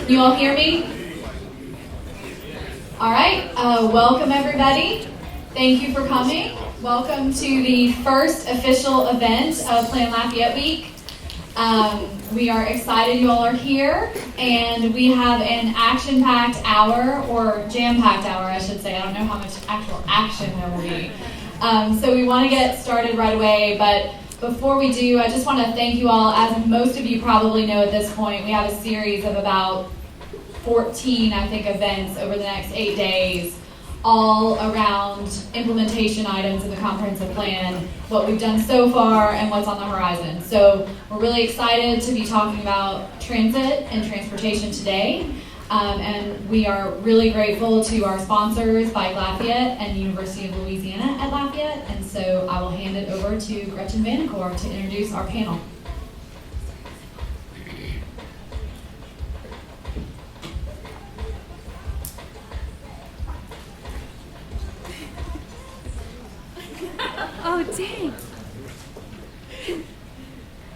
You all hear me? All right, welcome everybody. Thank you for coming. Welcome to the first official event of Plan Lafayette Week. We are excited you all are here, and we have an action-packed hour, or jam-packed hour, I should say. I don't know how much actual action there will be. So we want to get started right away, but before we do, I just want to thank you all. As most of you probably know at this point, we have a series of about 14, I think, events over the next 8 days, all around implementation items in the comprehensive plan, what we've done so far and what's on the horizon. So we're really excited to be talking about transit and transportation today. And we are really grateful to our sponsors, Bike Lafayette and University of Louisiana at Lafayette. And so I will hand it over to Gretchen Vanacore to introduce our panel. Oh, dang.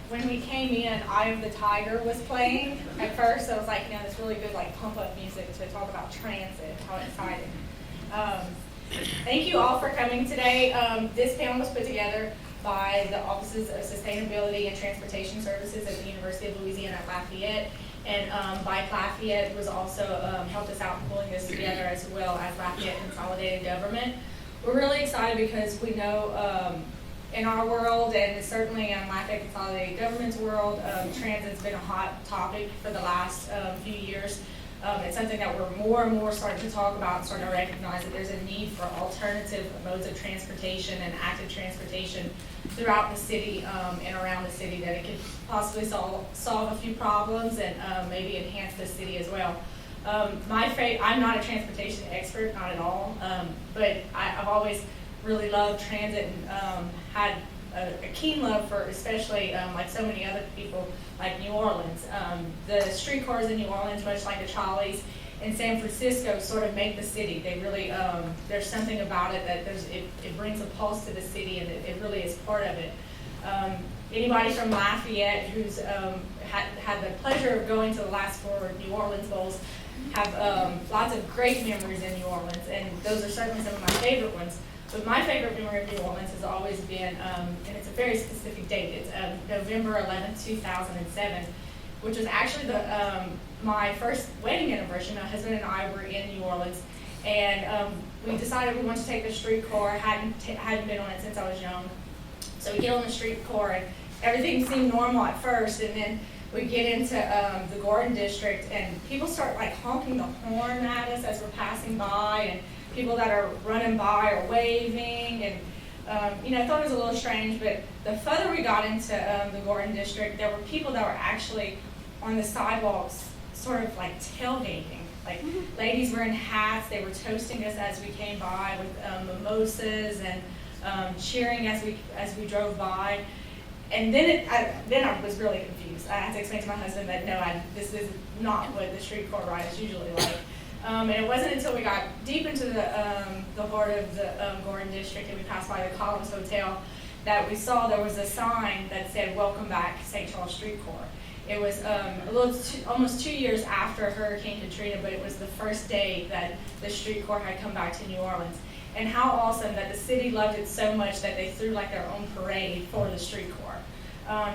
When we came in, Eye of the Tiger was playing. At first, I was like, this really good pump-up music to talk about transit. How exciting. Thank you all for coming today. This panel was put together by the Offices of Sustainability and Transportation Services at the University of Louisiana at Lafayette. And Bike Lafayette was also helped us out in pulling this together, as well as Lafayette Consolidated Government. We're really excited because we know in our world, and certainly in Lafayette Consolidated Government's world, transit's been a hot topic for the last few years. It's something that we're more and more starting to talk about and starting to recognize that there's a need for alternative modes of transportation and active transportation throughout the city and around the city, that it could possibly solve a few problems and maybe enhance the city as well. I'm not a transportation expert, not at all, but I've always really loved transit and had a keen love for, especially like so many other people, like New Orleans. The streetcars in New Orleans, much like the trolleys in San Francisco, sort of make the city. They really, there's something about it that it brings a pulse to the city, and it really is part of it. Anybody from Lafayette who's had the pleasure of going to the last 4 New Orleans Bowls have lots of great memories in New Orleans, and those are certainly some of my favorite ones. But my favorite memory of New Orleans has always been, and it's a very specific date, it's November 11th, 2007, which was actually my first wedding anniversary. My husband and I were in New Orleans, and we decided we wanted to take the streetcar. Hadn't been on it since I was young. So we get on the streetcar, and everything seemed normal at first, and then we get into the Gordon district, and people start honking the horn at us as we're passing by, and people that are running by are waving, and I thought it was a little strange. But the further we got into the Gordon district, there were people that were actually on the sidewalks, sort of tailgating. Ladies wearing hats, they were toasting us as we came by with mimosas and cheering as we drove by. And then I was really confused. I had to explain to my husband that this is not what the streetcar ride is usually like. And it wasn't until we got deep into the heart of the Gordon district and we passed by the Collins Hotel that we saw there was a sign that said, "Welcome back, St. Charles Streetcar." It was almost 2 years after Hurricane Katrina, but it was the first day that the streetcar had come back to New Orleans. And how awesome that the city loved it so much that they threw their own parade for the streetcar.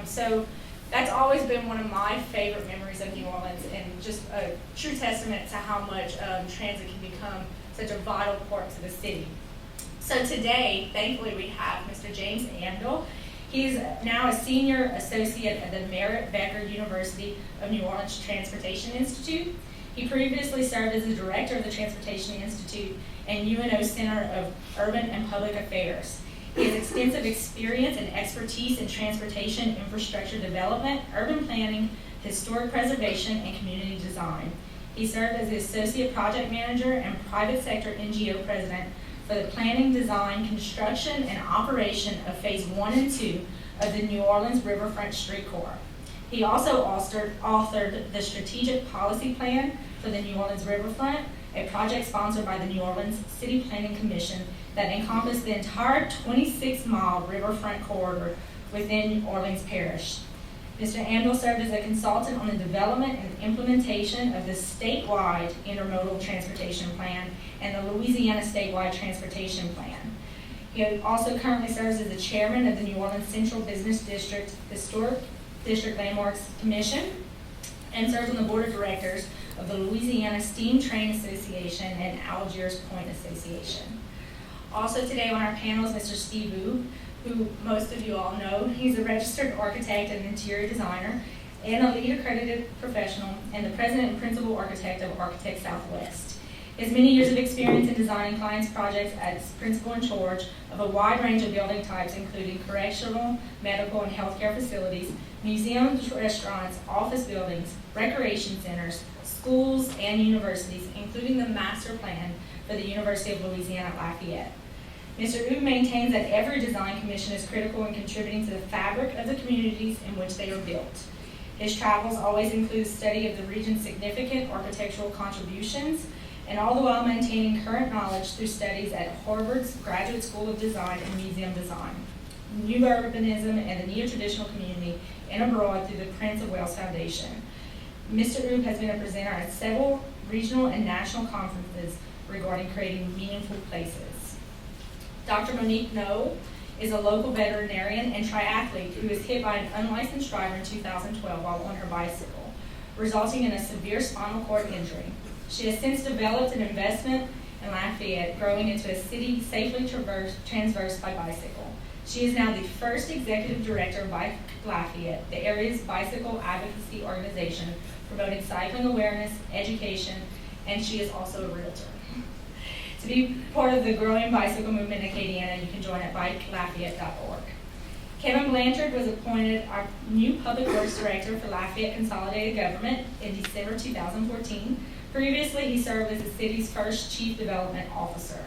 So that's always been one of my favorite memories of New Orleans, and just a true testament to how much transit can become such a vital part to the city. So today, thankfully, we have Mr. James Amdahl. He's now a senior associate at the Merritt Becker University of New Orleans Transportation Institute. He previously served as the director of the Transportation Institute and UNO Center of Urban and Public Affairs. He has extensive experience and expertise in transportation infrastructure development, urban planning, historic preservation, and community design. He served as the associate project manager and private sector NGO president for the planning, design, construction, and operation of Phase 1 and 2 of the New Orleans Riverfront Streetcar. He also authored the strategic policy plan for the New Orleans Riverfront, a project sponsored by the New Orleans City Planning Commission that encompassed the entire 26-mile riverfront corridor within New Orleans Parish. Mr. Anvil served as a consultant on the development and implementation of the statewide intermodal transportation plan and the Louisiana statewide transportation plan. He also currently serves as the chairman of the New Orleans Central Business District Historic District Landmarks Commission and serves on the board of directors of the Louisiana Steam Train Association and Algiers Point Association. Also today on our panel is Mr. Steve Wu, who most of you all know. He's a registered architect and interior designer and a LEED accredited professional and the president and principal architect of Architect Southwest. He has many years of experience in designing clients' projects as principal in charge of a wide range of building types, including correctional, medical, and healthcare facilities, museums, restaurants, office buildings, recreation centers, schools, and universities, including the master plan for the University of Louisiana at Lafayette. Mr. Wu maintains that every design commission is critical in contributing to the fabric of the communities in which they are built. His travels always include study of the region's significant architectural contributions, and all the while maintaining current knowledge through studies at Harvard's Graduate School of Design and Museum Design, New Urbanism and the Neo-Traditional Community, and abroad through the Prince of Wales Foundation. Mr. Wu has been a presenter at several regional and national conferences regarding creating meaningful places. Dr. Monique No is a local veterinarian and triathlete who was hit by an unlicensed driver in 2012 while on her bicycle, resulting in a severe spinal cord injury. She has since developed an investment in Lafayette, growing into a city safely traversed by bicycle. She is now the first executive director of Bike Lafayette, the area's bicycle advocacy organization, promoting cycling awareness, education, and she is also a realtor. To be part of the growing bicycle movement in Acadiana, you can join at bikelafayette.org. Kevin Blanchard was appointed our new Public Works Director for Lafayette Consolidated Government in December 2014. Previously, he served as the city's first Chief Development Officer.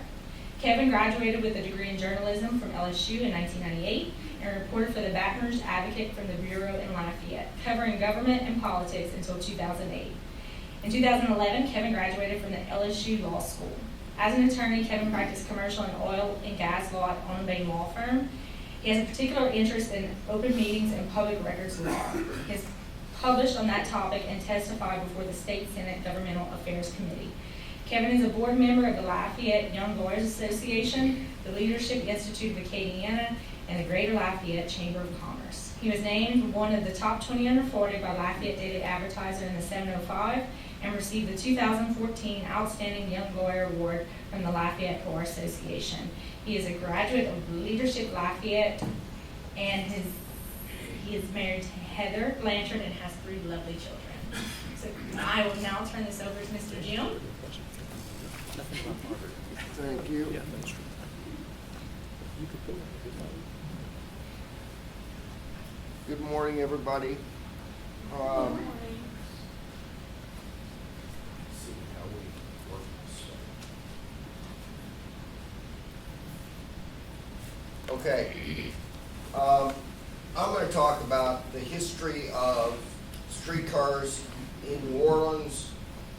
Kevin graduated with a degree in journalism from LSU in 1998 and reported for the Baton Rouge Advocate from the Bureau in Lafayette, covering government and politics until 2008. In 2011, Kevin graduated from the LSU Law School. As an attorney, Kevin practiced commercial and oil and gas law at Owen Bain Law Firm. He has a particular interest in open meetings and public records law. He has published on that topic and testified before the State Senate Governmental Affairs Committee. Kevin is a board member of the Lafayette Young Lawyers Association, the Leadership Institute of Acadiana, and the Greater Lafayette Chamber of Commerce. He was named one of the top 20 under 40 by Lafayette Daily Advertiser in the 705 and received the 2014 Outstanding Young Lawyer Award from the Lafayette Bar Association. He is a graduate of Leadership Lafayette, and he is married to Heather Blanchard and has 3 lovely children. So I will now turn this over to Mr. Jim. Thank you. Good morning, everybody. Okay. I'm going to talk about the history of streetcars in New Orleans,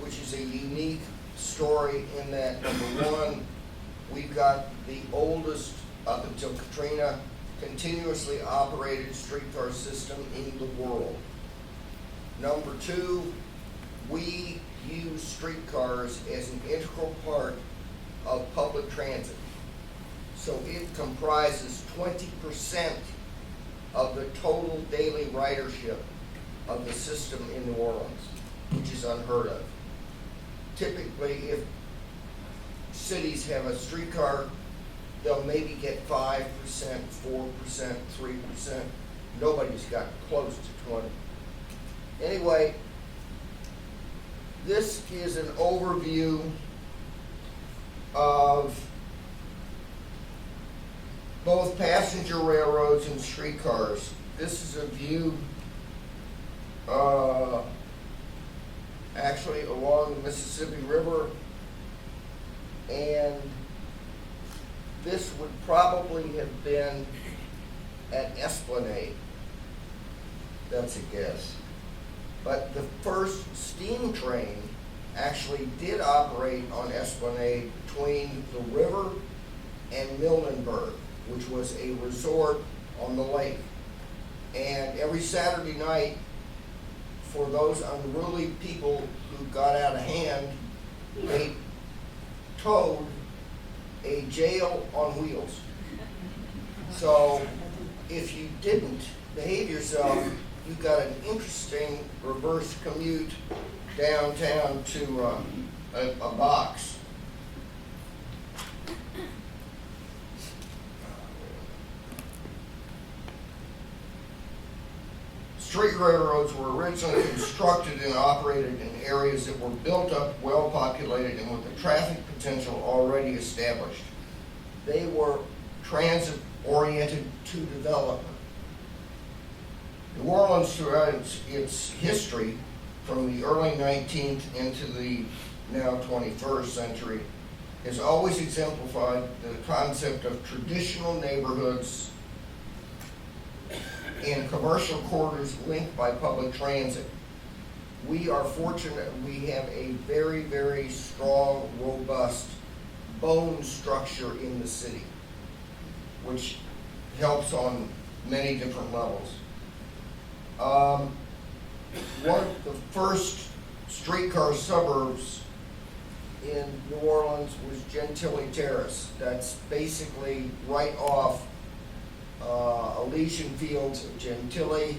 which is a unique story in that, number one, we've got the oldest, up until Katrina, continuously operated streetcar system in the world. Number two, we use streetcars as an integral part of public transit. So it comprises 20% of the total daily ridership of the system in New Orleans, which is unheard of. Typically, if cities have a streetcar, they'll maybe get 5%, 4%, 3%. Nobody's got close to 20. Anyway, this is an overview of both passenger railroads and streetcars. This is a view actually along the Mississippi River, and this would probably have been at Esplanade. That's a guess. But the first steam train actually did operate on Esplanade between the river and Millenburg, which was a resort on the lake. And every Saturday night, for those unruly people who got out of hand, they towed a jail on wheels. So if you didn't behave yourself, you got an interesting reverse commute downtown to a box. Street railroads were originally constructed and operated in areas that were built up, well populated, and with the traffic potential already established. They were transit oriented to development. New Orleans, throughout its history, from the early 19th into the now 21st century, has always exemplified the concept of traditional neighborhoods and commercial corridors linked by public transit. We are fortunate we have a very, very strong, robust bone structure in the city, which helps on many different levels. One of the first streetcar suburbs in New Orleans was Gentilly Terrace. That's basically right off Elysian Fields of Gentilly,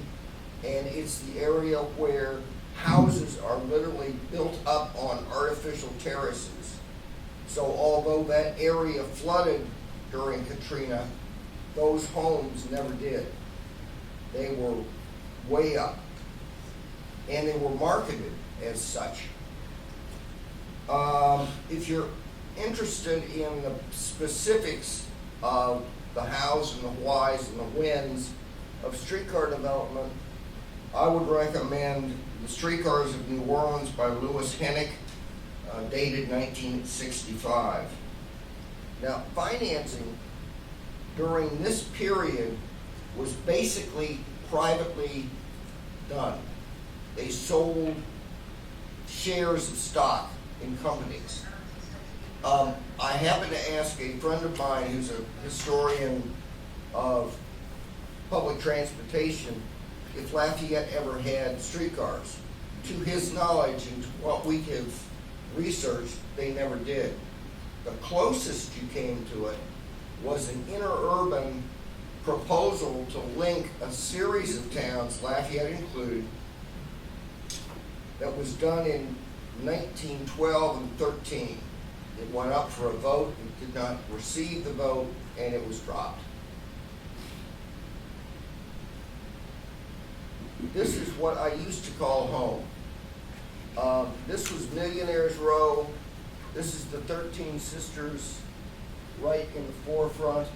and it's the area where houses are literally built up on artificial terraces. So although that area flooded during Katrina, those homes never did. They were way up, and they were marketed as such. If you're interested in the specifics of the hows and the whys and the whens of streetcar development, I would recommend The Streetcars of New Orleans by Lewis Hennick, dated 1965. Now, financing during this period was basically privately done. They sold shares of stock in companies. I happened to ask a friend of mine who's a historian of public transportation if Lafayette ever had streetcars. To his knowledge and to what we have researched, they never did. The closest you came to it was an interurban proposal to link a series of towns, Lafayette included, that was done in 1912 and 13. It went up for a vote, it did not receive the vote, and it was dropped. This is what I used to call home. This was Millionaires Row. This is the 13 Sisters right in the forefront.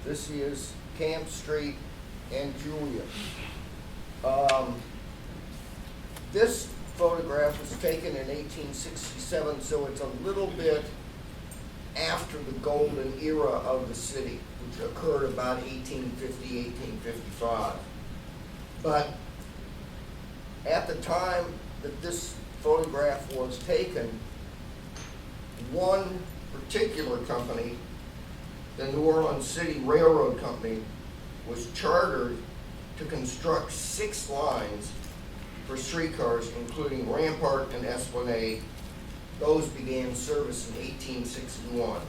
This is Camp Street and Julia. This photograph was taken in 1867, so it's a little bit after the golden era of the city, which occurred about 1850, 1855. But at the time that this photograph was taken, one particular company, the New Orleans City Railroad Company, was chartered to construct 6 lines for streetcars, including Rampart and Esplanade. Those began service in 1861.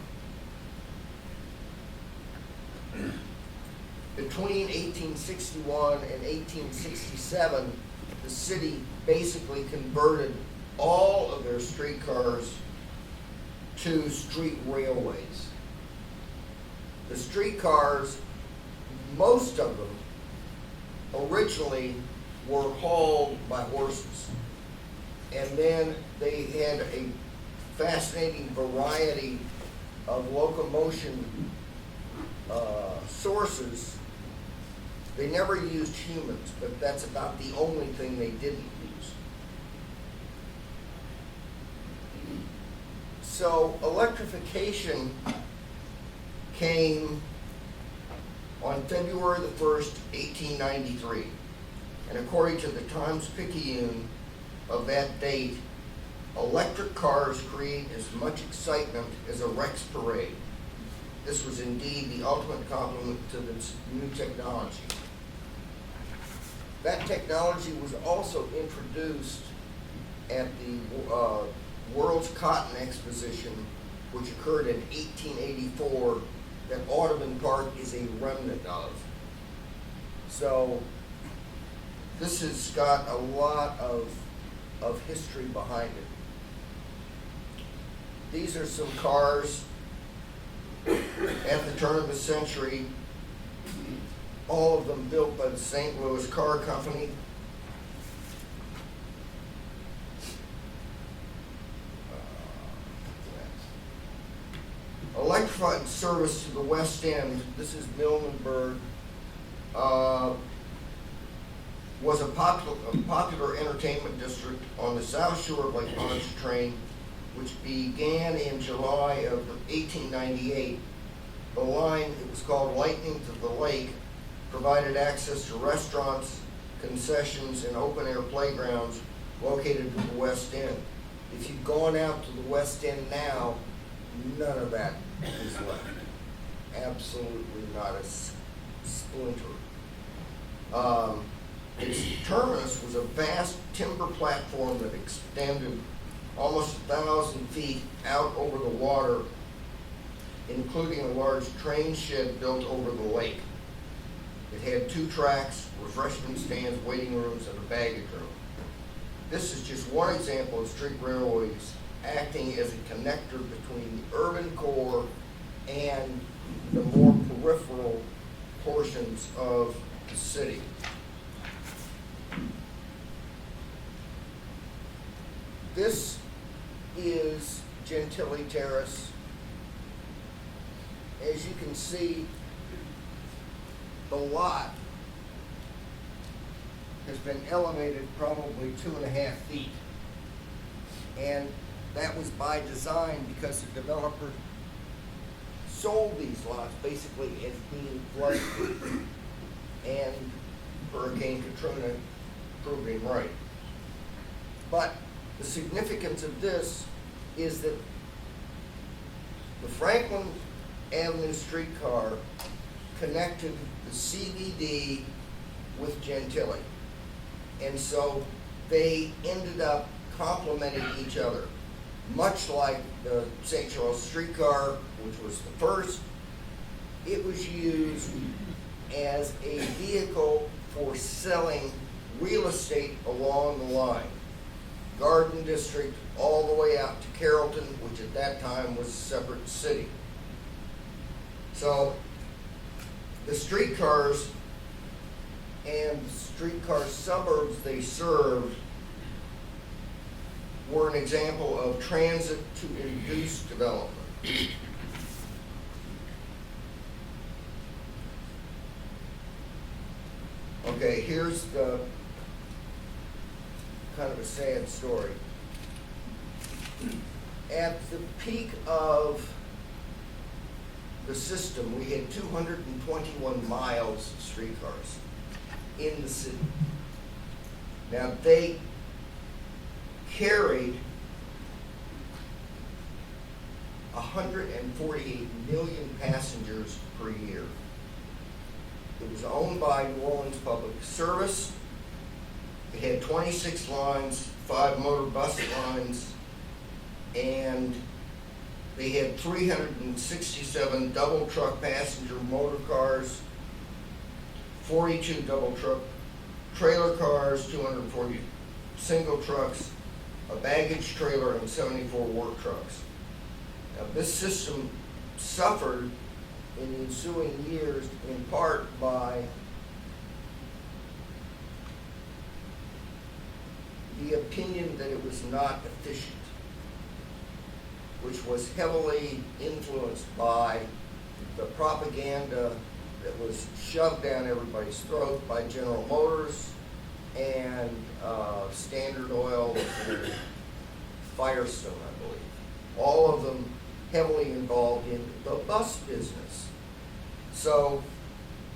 Between 1861 and 1867, the city basically converted all of their streetcars to street railways. The streetcars, most of them, originally were hauled by horses. And then they had a fascinating variety of locomotion sources. They never used humans, but that's about the only thing they didn't use. So electrification came on February the 1st, 1893. And according to the Times-Picayune of that date, electric cars create as much excitement as a Rex parade. This was indeed the ultimate compliment to this new technology. That technology was also introduced at the World's Cotton Exposition, which occurred in 1884, that Audubon Park is a remnant of. So this has got a lot of history behind it. These are some cars at the turn of the century, all of them built by the St. Louis Car Company. Electrified service to the West End, this is Millenburg, was a popular entertainment district on the South Shore of Lake Pontchartrain, which began in July of 1898. The line, it was called Lightning to the Lake, provided access to restaurants, concessions, and open-air playgrounds located in the West End. If you've gone out to the West End now, none of that is left. Absolutely not a splinter. Its terminus was a vast timber platform that extended almost 1,000 feet out over the water, including a large train shed built over the lake. It had 2 tracks, refreshment stands, waiting rooms, and a baggage room. This is just one example of street railways acting as a connector between the urban core and the more peripheral portions of the city. This is Gentilly Terrace. As you can see, the lot has been elevated probably 2.5 feet. And that was by design because the developer sold these lots basically as being flood-proof. And Hurricane Katrina proved him right. But the significance of this is that the Franklin Avenue streetcar connected the CBD with Gentilly. And so they ended up complementing each other. Much like the St. Charles streetcar, which was the first, it was used as a vehicle for selling real estate along the line. Garden District all the way out to Carrollton, which at that time was a separate city. So the streetcars and the streetcar suburbs they served were an example of transit to induce development. Okay, here's the kind of a sad story. At the peak of the system, we had 221 miles of streetcars in the city. Now, they carried 148 million passengers per year. It was owned by New Orleans Public Service. It had 26 lines, 5 motor bus lines, and they had 367 double truck passenger motor cars, 42 double truck trailer cars, 240 single trucks, a baggage trailer, and 74 work trucks. Now, this system suffered in the ensuing years in part by the opinion that it was not efficient, which was heavily influenced by the propaganda that was shoved down everybody's throat by General Motors and Standard Oil and Firestone, I believe. All of them heavily involved in the bus business. So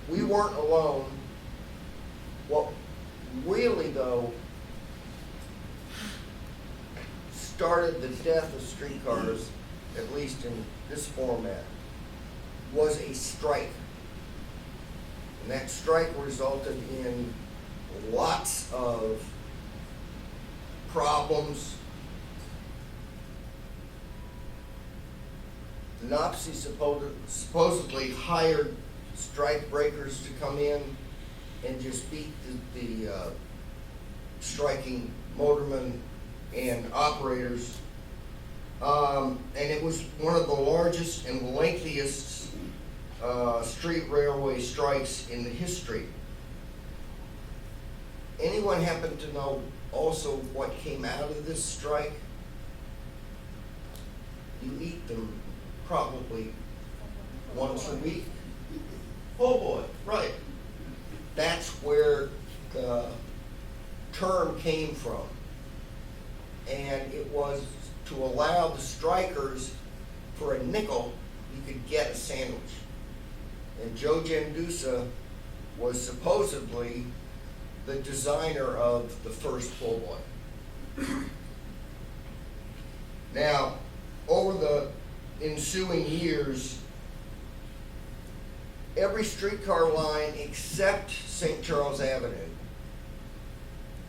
we weren't alone. What really, though, started the death of streetcars, at least in this format, was a strike. And that strike resulted in lots of problems. The Nazis supposedly hired strike breakers to come in and just beat the striking motormen and operators. And it was one of the largest and lengthiest street railway strikes in the history. Anyone happen to know also what came out of this strike? You eat them probably once a week. Oh boy, right. That's where the term came from. And it was to allow the strikers, for a nickel, you could get a sandwich. And Joe Gendusa was supposedly the designer of the first po' boy. Now, over the ensuing years, every streetcar line except St. Charles Avenue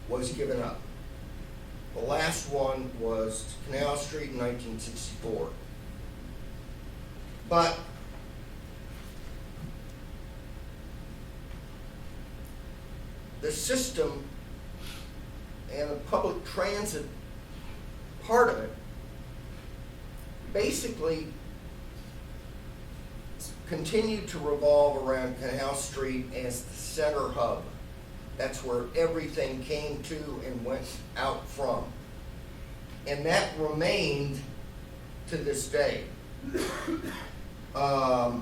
was given up. The last one was Canal Street in 1964. But the system and the public transit part of it basically continued to revolve around Canal Street as the center hub. That's where everything came to and went out from. And that remained to this day. Now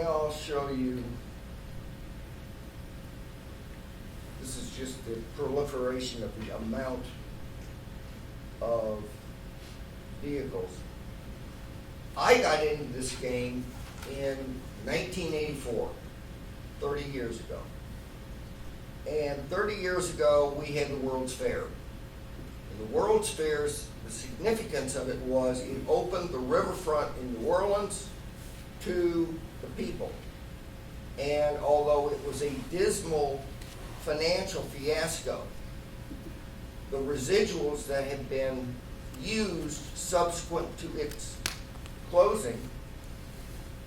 I'll show you. This is just the proliferation of the amount of vehicles. I got into this game in 1984, 30 years ago. And 30 years ago, we had the World's Fair. And the World's Fair's, the significance of it was it opened the riverfront in New Orleans to the people. And although it was a dismal financial fiasco, the residuals that had been used subsequent to its closing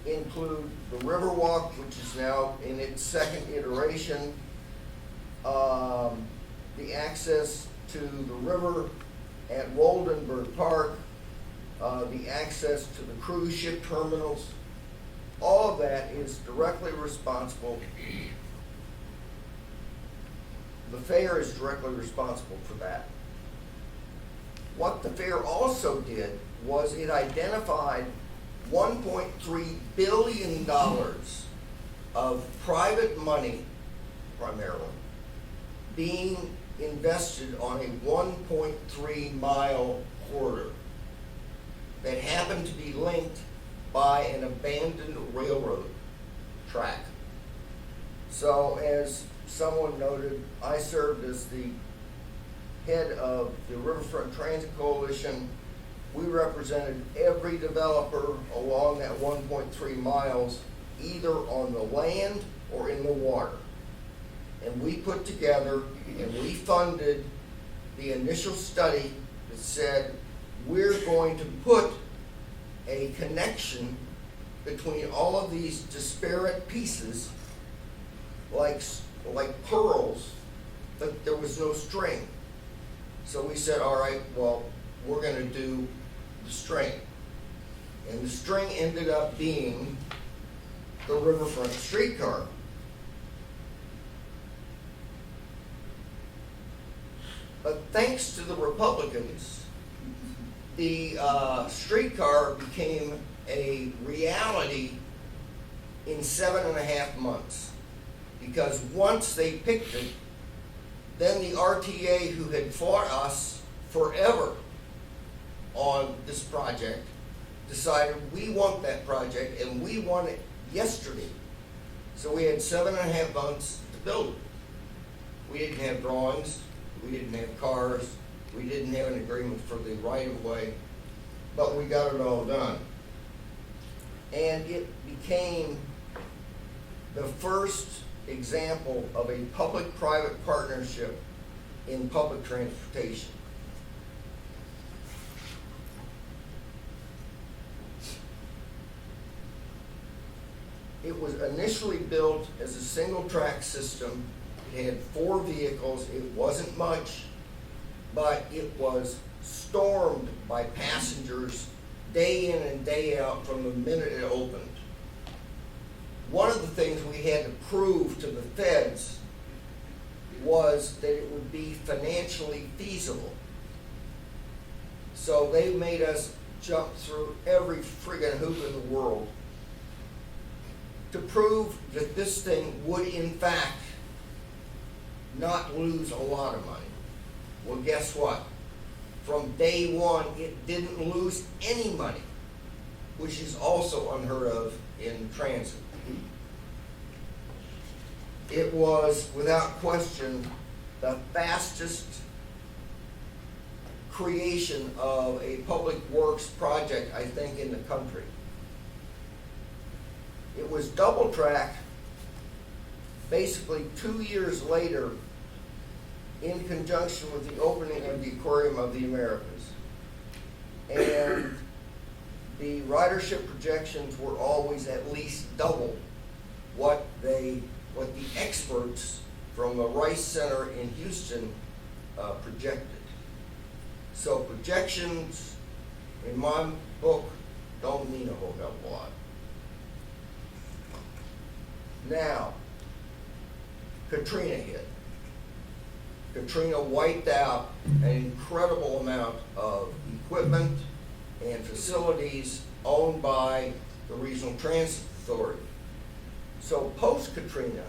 include the Riverwalk, which is now in its second iteration, the access to the river at Woldenberg Park, the access to the cruise ship terminals. All of that is directly responsible. The fair is directly responsible for that. What the fair also did was it identified $1.3 billion of private money, primarily, being invested on a 1.3 mile corridor that happened to be linked by an abandoned railroad track. So as someone noted, I served as the head of the Riverfront Transit Coalition. We represented every developer along that 1.3 miles, either on the land or in the water. And we put together and we funded the initial study that said we're going to put a connection between all of these disparate pieces like pearls, but there was no string. So we said, all right, well, we're going to do the string. And the string ended up being the riverfront streetcar. But thanks to the Republicans, the streetcar became a reality in 7.5 months. Because once they picked it, then the RTA, who had fought us forever on this project, decided we want that project and we want it yesterday. So we had 7.5 months to build it. We didn't have drawings, we didn't have cars, we didn't have an agreement for the right-of-way, but we got it all done. and it became the first example of a public-private partnership in public transportation. It was initially built as a single-track system. It had 4 vehicles. It wasn't much, but it was stormed by passengers day in and day out from the minute it opened. One of the things we had to prove to the feds was that it would be financially feasible. So they made us jump through every friggin' hoop in the world to prove that this thing would in fact not lose a lot of money. Well, guess what? From day one, it didn't lose any money, which is also unheard of in transit. It was, without question, the fastest creation of a public works project, I think, in the country. It was double track basically 2 years later in conjunction with the opening of the Aquarium of the Americas. And the ridership projections were always at least double what the experts from the Rice Center in Houston projected. So projections, in my book, don't mean a whole hell of a lot. Now, Katrina hit. Katrina wiped out an incredible amount of equipment and facilities owned by the Regional Transit Authority. So post-Katrina,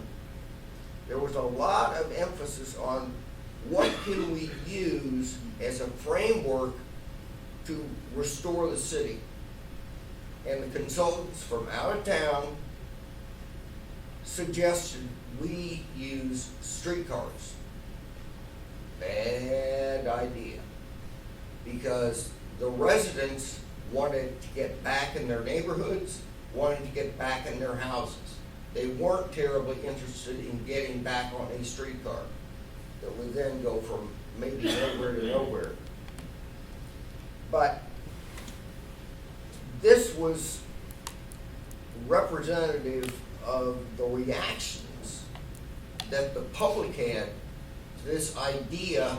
there was a lot of emphasis on what can we use as a framework to restore the city. And the consultants from out of town suggested we use streetcars. Bad idea. Because the residents wanted to get back in their neighborhoods, wanted to get back in their houses. They weren't terribly interested in getting back on a streetcar that would then go from maybe nowhere to nowhere. But this was representative of the reactions that the public had to this idea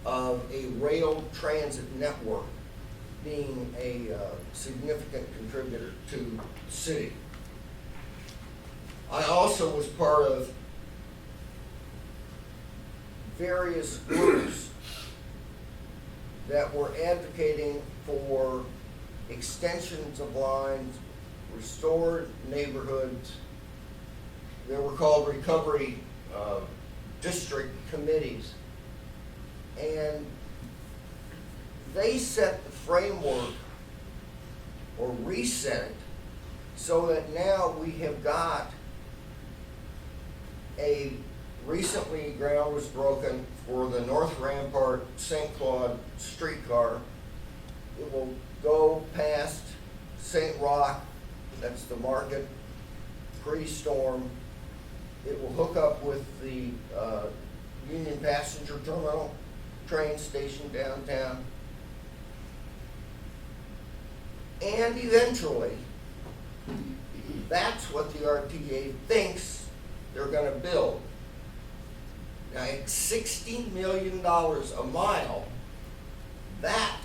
of a rail transit network being a significant contributor to the city. I also was part of various groups that were advocating for extensions of lines, restored neighborhoods. They were called recovery district committees. And they set the framework or reset it so that now we have got a recently ground was broken for the North Rampart St. Claude streetcar. It will go past St. Roch, that's the market, pre-storm. It will hook up with the Union Passenger Terminal train station downtown. And eventually, that's what the RTA thinks they're going to build. Now, at $60 million a mile, that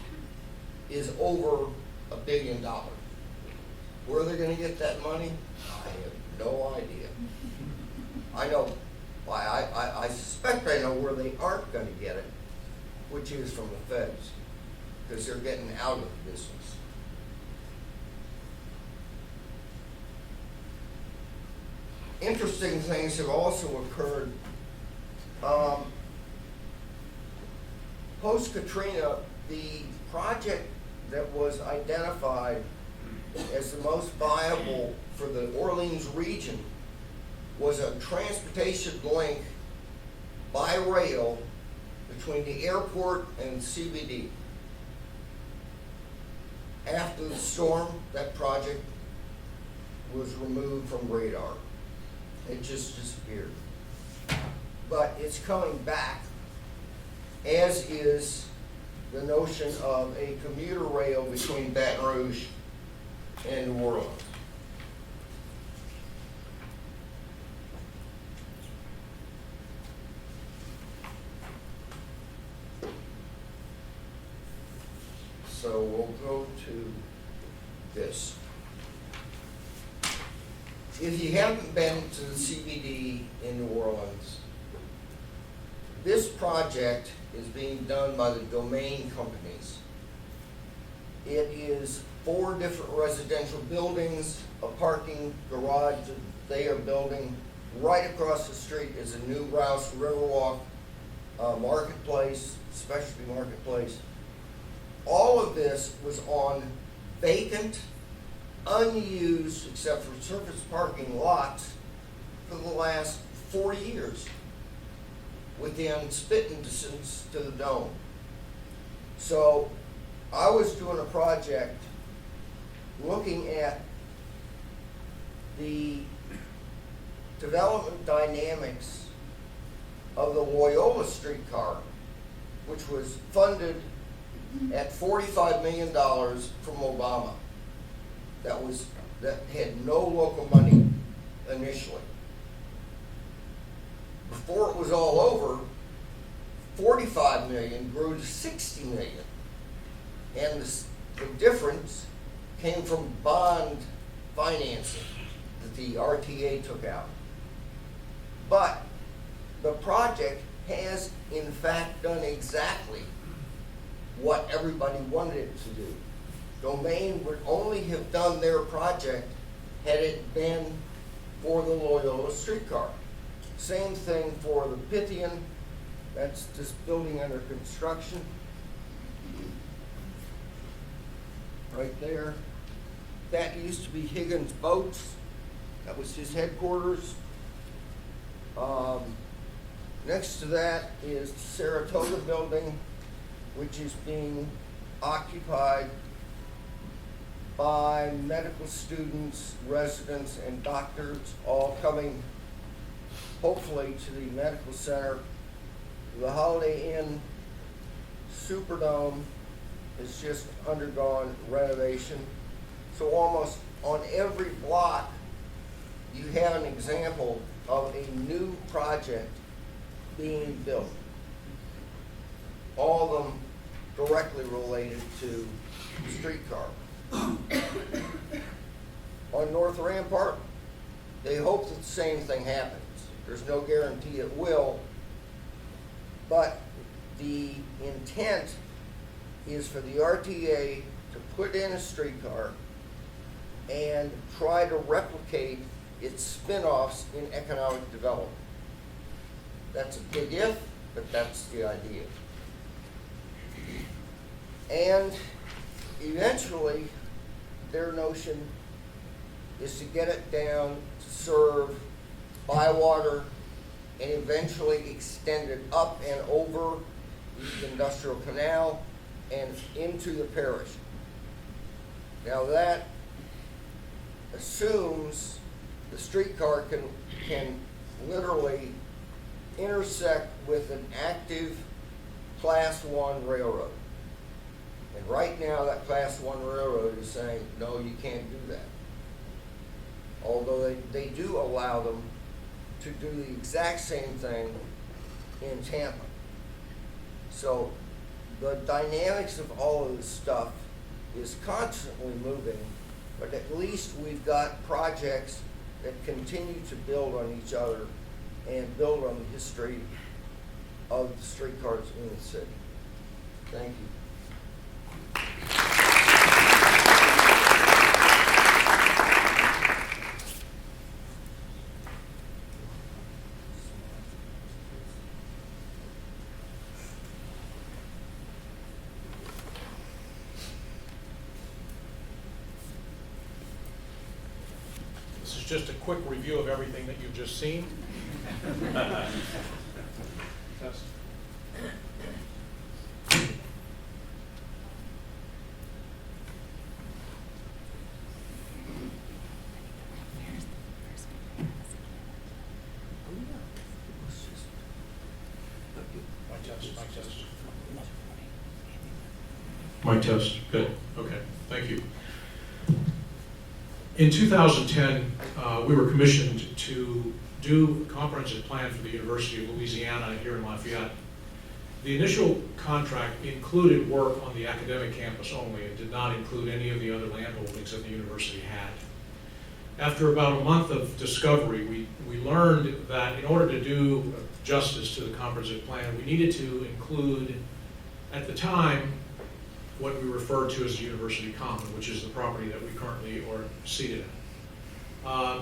is over $1 billion. Where are they going to get that money? I have no idea. I know, I suspect I know where they aren't going to get it, which is from the feds, because they're getting out of the business. Interesting things have also occurred. Post-Katrina, the project that was identified as the most viable for the Orleans region was a transportation link by rail between the airport and CBD. After the storm, that project was removed from radar. It just disappeared. But it's coming back, as is the notion of a commuter rail between Baton Rouge and New Orleans. So we'll go to this. If you haven't been to the CBD in New Orleans, this project is being done by the domain companies. It is 4 different residential buildings, a parking garage that they are building. Right across the street is a new Rouse Riverwalk marketplace, specialty marketplace. All of this was on vacant, unused, except for surface parking lots, for the last 40 years, within spitting distance to the dome. So I was doing a project looking at the development dynamics of the Loyola streetcar, which was funded at $45 million from Obama. That had no local money initially. Before it was all over, 45 million grew to 60 million. And the difference came from bond financing that the RTA took out. But the project has in fact done exactly what everybody wanted it to do. Domain would only have done their project had it been for the Loyola streetcar. Same thing for the Pythian. That's this building under construction. Right there. That used to be Higgins Boats. That was his headquarters. Next to that is the Saratoga building, which is being occupied by medical students, residents, and doctors, all coming hopefully to the medical center. The Holiday Inn Superdome has just undergone renovation. So almost on every block, you have an example of a new project being built. All of them directly related to the streetcar. On North Rampart, they hope that the same thing happens. There's no guarantee it will, but the intent is for the RTA to put in a streetcar and try to replicate its spin-offs in economic development. That's a big if, but that's the idea. And eventually, their notion is to get it down to serve Bywater and eventually extend it up and over the industrial canal and into the parish. Now that assumes the streetcar can literally intersect with an active Class 1 railroad. And right now that Class 1 railroad is saying, no, you can't do that. Although they do allow them to do the exact same thing in Tampa. So the dynamics of all of this stuff is constantly moving, but at least we've got projects that continue to build on each other and build on the history of the streetcars in the city. Thank you. This is just a quick review of everything that you've just seen. Mic test, good, okay, thank you. In 2010, we were commissioned to do a comprehensive plan for the University of Louisiana here in Lafayette. The initial contract included work on the academic campus only. It did not include any of the other land holdings that the university had. After about a month of discovery, we learned that in order to do justice to the comprehensive plan, we needed to include, at the time, what we referred to as the University Common, which is the property that we currently are seated in.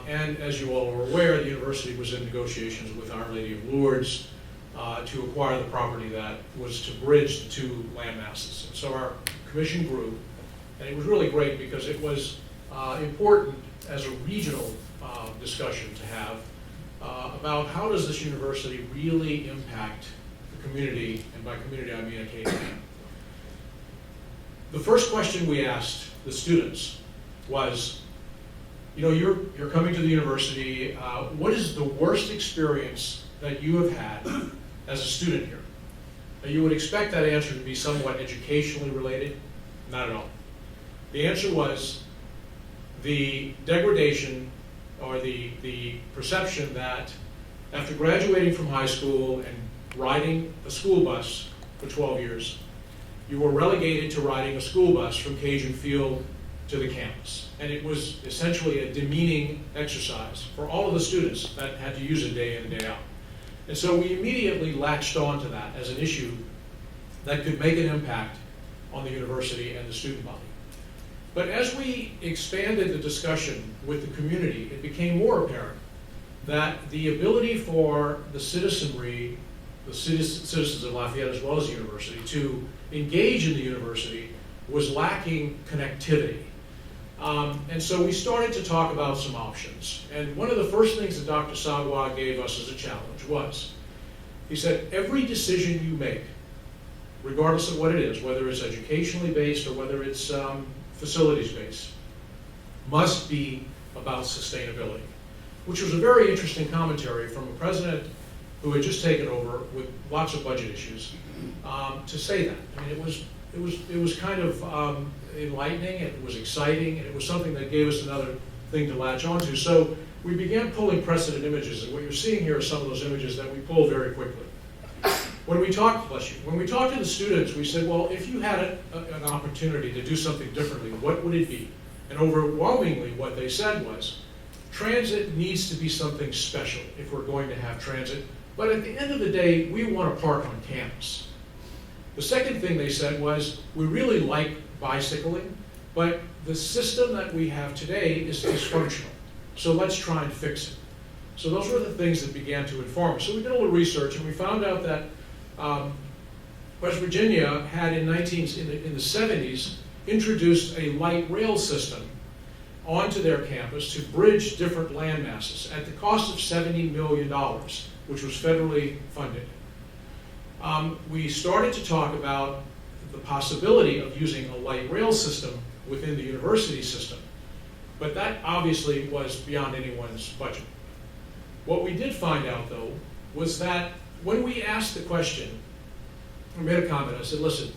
And as you all are aware, the university was in negotiations with Our Lady of Lourdes to acquire the property that was to bridge the two land masses. And so our commission grew, and it was really great because it was important as a regional discussion to have about how does this university really impact the community, and by community I mean Acadia. The first question we asked the students was, you know, you're coming to the university, what is the worst experience that you have had as a student here? Now, you would expect that answer to be somewhat educationally related. Not at all. The answer was the degradation or the perception that after graduating from high school and riding a school bus for 12 years, you were relegated to riding a school bus from Cajun Field to the campus. And it was essentially a demeaning exercise for all of the students that had to use it day in and day out. And so we immediately latched on to that as an issue that could make an impact on the university and the student body. But as we expanded the discussion with the community, it became more apparent that the ability for the citizenry, the citizens of Lafayette as well as the university, to engage in the university was lacking connectivity. And so we started to talk about some options. And one of the first things that Dr. Sagwa gave us as a challenge was, he said, every decision you make, regardless of what it is, whether it's educationally based or whether it's facilities based, must be about sustainability, which was a very interesting commentary from a president who had just taken over with lots of budget issues to say that. I mean, it was kind of enlightening, and it was exciting, and it was something that gave us another thing to latch onto. So we began pulling precedent images, and what you're seeing here are some of those images that we pulled very quickly. When we talked to the students, we said, well, if you had an opportunity to do something differently, what would it be? And overwhelmingly what they said was, transit needs to be something special if we're going to have transit, but at the end of the day, we want to park on campus. The second thing they said was, we really like bicycling, but the system that we have today is dysfunctional, so let's try and fix it. So those were the things that began to inform us. So we did a little research, and we found out that West Virginia had in the 70s introduced a light rail system onto their campus to bridge different land masses at the cost of $70 million, which was federally funded. We started to talk about the possibility of using a light rail system within the university system, but that obviously was beyond anyone's budget. What we did find out, though, was that when we asked the question, I made a comment, I said, listen,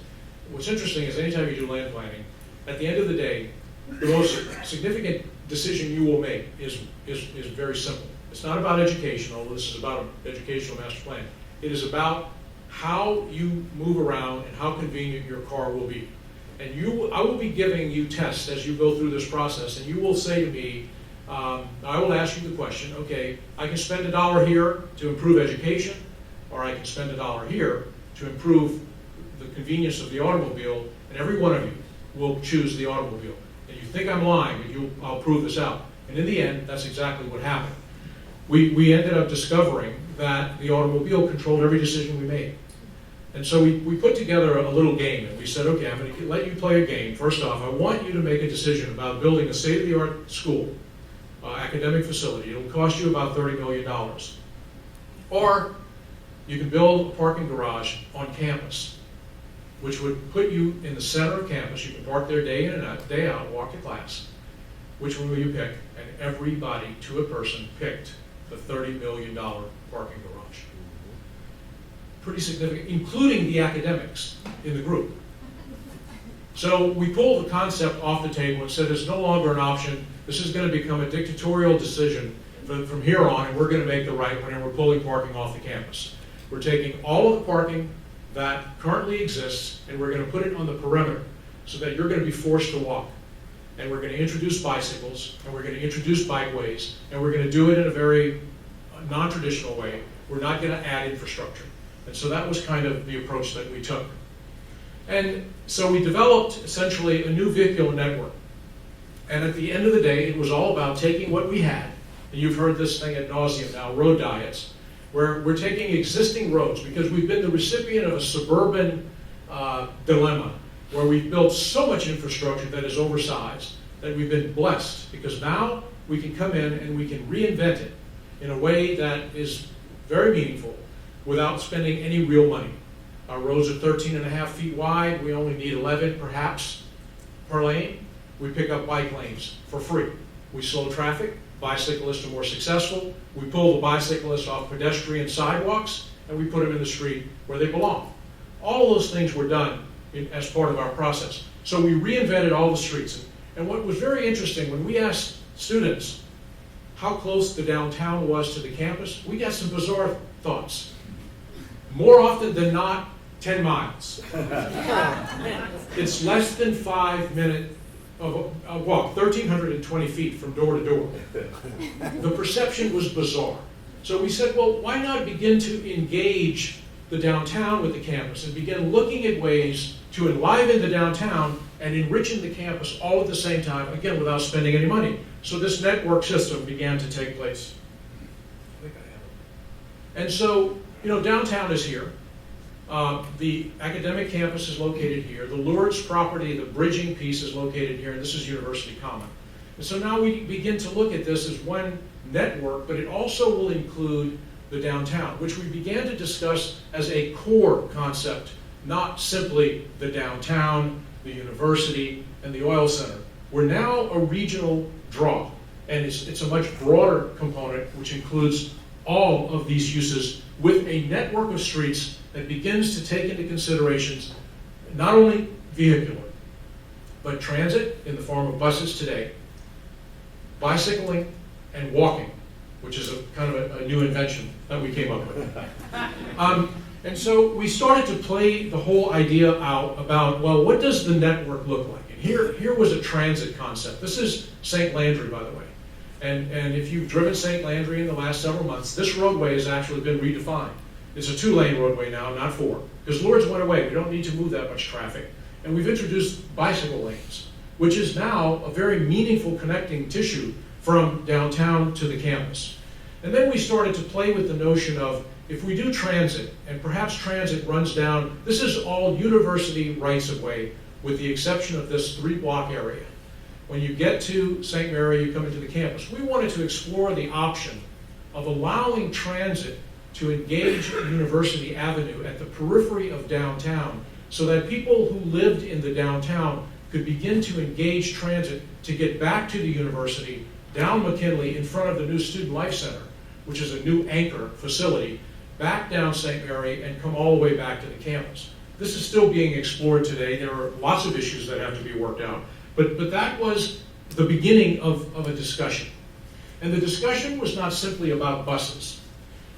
what's interesting is anytime you do land planning, at the end of the day, the most significant decision you will make is very simple. It's not about education, although this is about an educational master plan. It is about how you move around and how convenient your car will be. And I will be giving you tests as you go through this process, and you will say to me, I will ask you the question, okay, I can spend $1 here to improve education, or I can spend $1 here to improve the convenience of the automobile, and every one of you will choose the automobile. And you think I'm lying, but I'll prove this out. And in the end, that's exactly what happened. We ended up discovering that the automobile controlled every decision we made. And so we put together a little game, and we said, okay, I'm going to let you play a game. First off, I want you to make a decision about building a state-of-the-art school, academic facility. It'll cost you about $30 million. Or you can build a parking garage on campus, which would put you in the center of campus. You can park there day in and out, day out, walk to class. Which one will you pick? And everybody, to a person, picked the $30 million parking garage. pretty significant, including the academics in the group. So we pulled the concept off the table and said it's no longer an option. This is going to become a dictatorial decision from here on, and we're going to make the right one, and we're pulling parking off the campus. We're taking all of the parking that currently exists, and we're going to put it on the perimeter so that you're going to be forced to walk. And we're going to introduce bicycles, and we're going to introduce bikeways, and we're going to do it in a very non-traditional way. We're not going to add infrastructure. And so that was kind of the approach that we took. And so we developed essentially a new vehicular network. And at the end of the day, it was all about taking what we had, and you've heard this thing ad nauseum now, road diets, where we're taking existing roads, because we've been the recipient of a suburban dilemma, where we've built so much infrastructure that is oversized, that we've been blessed, because now we can come in and we can reinvent it in a way that is very meaningful without spending any real money. Our roads are 13.5 feet wide. We only need 11 perhaps per lane. We pick up bike lanes for free. We slow traffic. Bicyclists are more successful. We pull the bicyclists off pedestrian sidewalks and we put them in the street where they belong. All of those things were done as part of our process. So we reinvented all the streets. And what was very interesting, when we asked students how close the downtown was to the campus, we got some bizarre thoughts. More often than not, 10 miles. It's less than 5 minutes of a walk, 1,320 feet from door to door. The perception was bizarre. So we said, well, why not begin to engage the downtown with the campus and begin looking at ways to enliven the downtown and enriching the campus all at the same time, again, without spending any money. So this network system began to take place. And so, downtown is here. The academic campus is located here. The Lourdes property, the bridging piece, is located here, and this is University Common. And so now we begin to look at this as one network, but it also will include the downtown, which we began to discuss as a core concept, not simply the downtown, the university, and the oil center. We're now a regional draw, and it's a much broader component, which includes all of these uses with a network of streets that begins to take into considerations not only vehicular, but transit in the form of buses today, bicycling, and walking, which is a kind of a new invention that we came up with. And so we started to play the whole idea out about, well, what does the network look like? And here was a transit concept. This is St. Landry, by the way. And if you've driven St. Landry in the last several months, this roadway has actually been redefined. It's a 2-lane roadway now, not 4. Because Lourdes went away. We don't need to move that much traffic. And we've introduced bicycle lanes, which is now a very meaningful connecting tissue from downtown to the campus. And then we started to play with the notion of, if we do transit, and perhaps transit runs down, this is all university rights-of-way, with the exception of this 3-block area. When you get to St. Mary, you come into the campus. We wanted to explore the option of allowing transit to engage University Avenue at the periphery of downtown, so that people who lived in the downtown could begin to engage transit to get back to the university, down McKinley in front of the new Student Life Center, which is a new anchor facility, back down St. Mary and come all the way back to the campus. This is still being explored today. There are lots of issues that have to be worked out. But that was the beginning of a discussion. And the discussion was not simply about buses.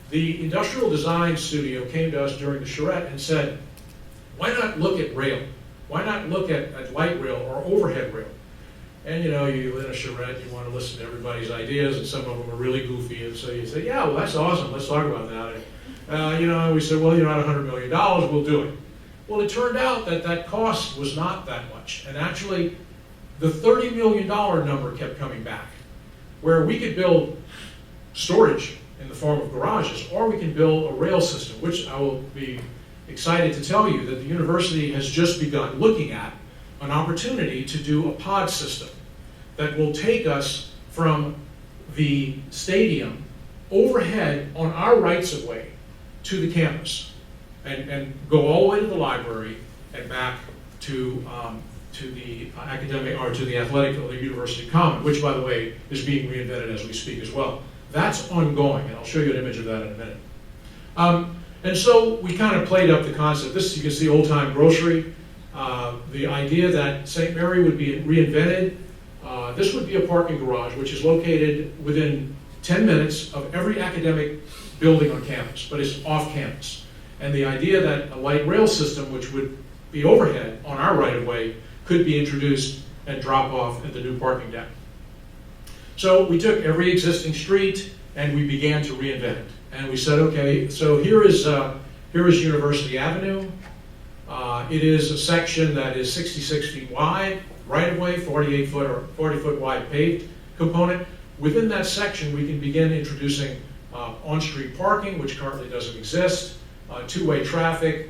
The industrial design studio came to us during the charrette and said, why not look at rail? Why not look at light rail or overhead rail? And you in a charrette, you want to listen to everybody's ideas, and some of them are really goofy, and so you say, yeah, well, that's awesome, let's talk about that. And we said, well, at $100 million, we'll do it. Well, it turned out that cost was not that much, and actually, the $30 million number kept coming back, where we could build storage in the form of garages, or we can build a rail system, which I will be excited to tell you that the university has just begun looking at an opportunity to do a pod system that will take us from the stadium overhead on our rights-of-way to the campus and go all the way to the library and back to the academic, or to the athletic, or the University Common, which, by the way, is being reinvented as we speak as well. That's ongoing, and I'll show you an image of that in a minute. And so we kind of played up the concept. This, you can see Old Time Grocery. The idea that St. Mary would be reinvented. This would be a parking garage, which is located within 10 minutes of every academic building on campus, but it's off campus. And the idea that a light rail system, which would be overhead on our right-of-way, could be introduced and drop off at the new parking deck. So we took every existing street and we began to reinvent it. And we said, okay, so here is University Avenue. It is a section that is 66 feet wide, right-of-way, 48 foot or 40 foot wide paved component. Within that section, we can begin introducing on-street parking, which currently doesn't exist, two-way traffic,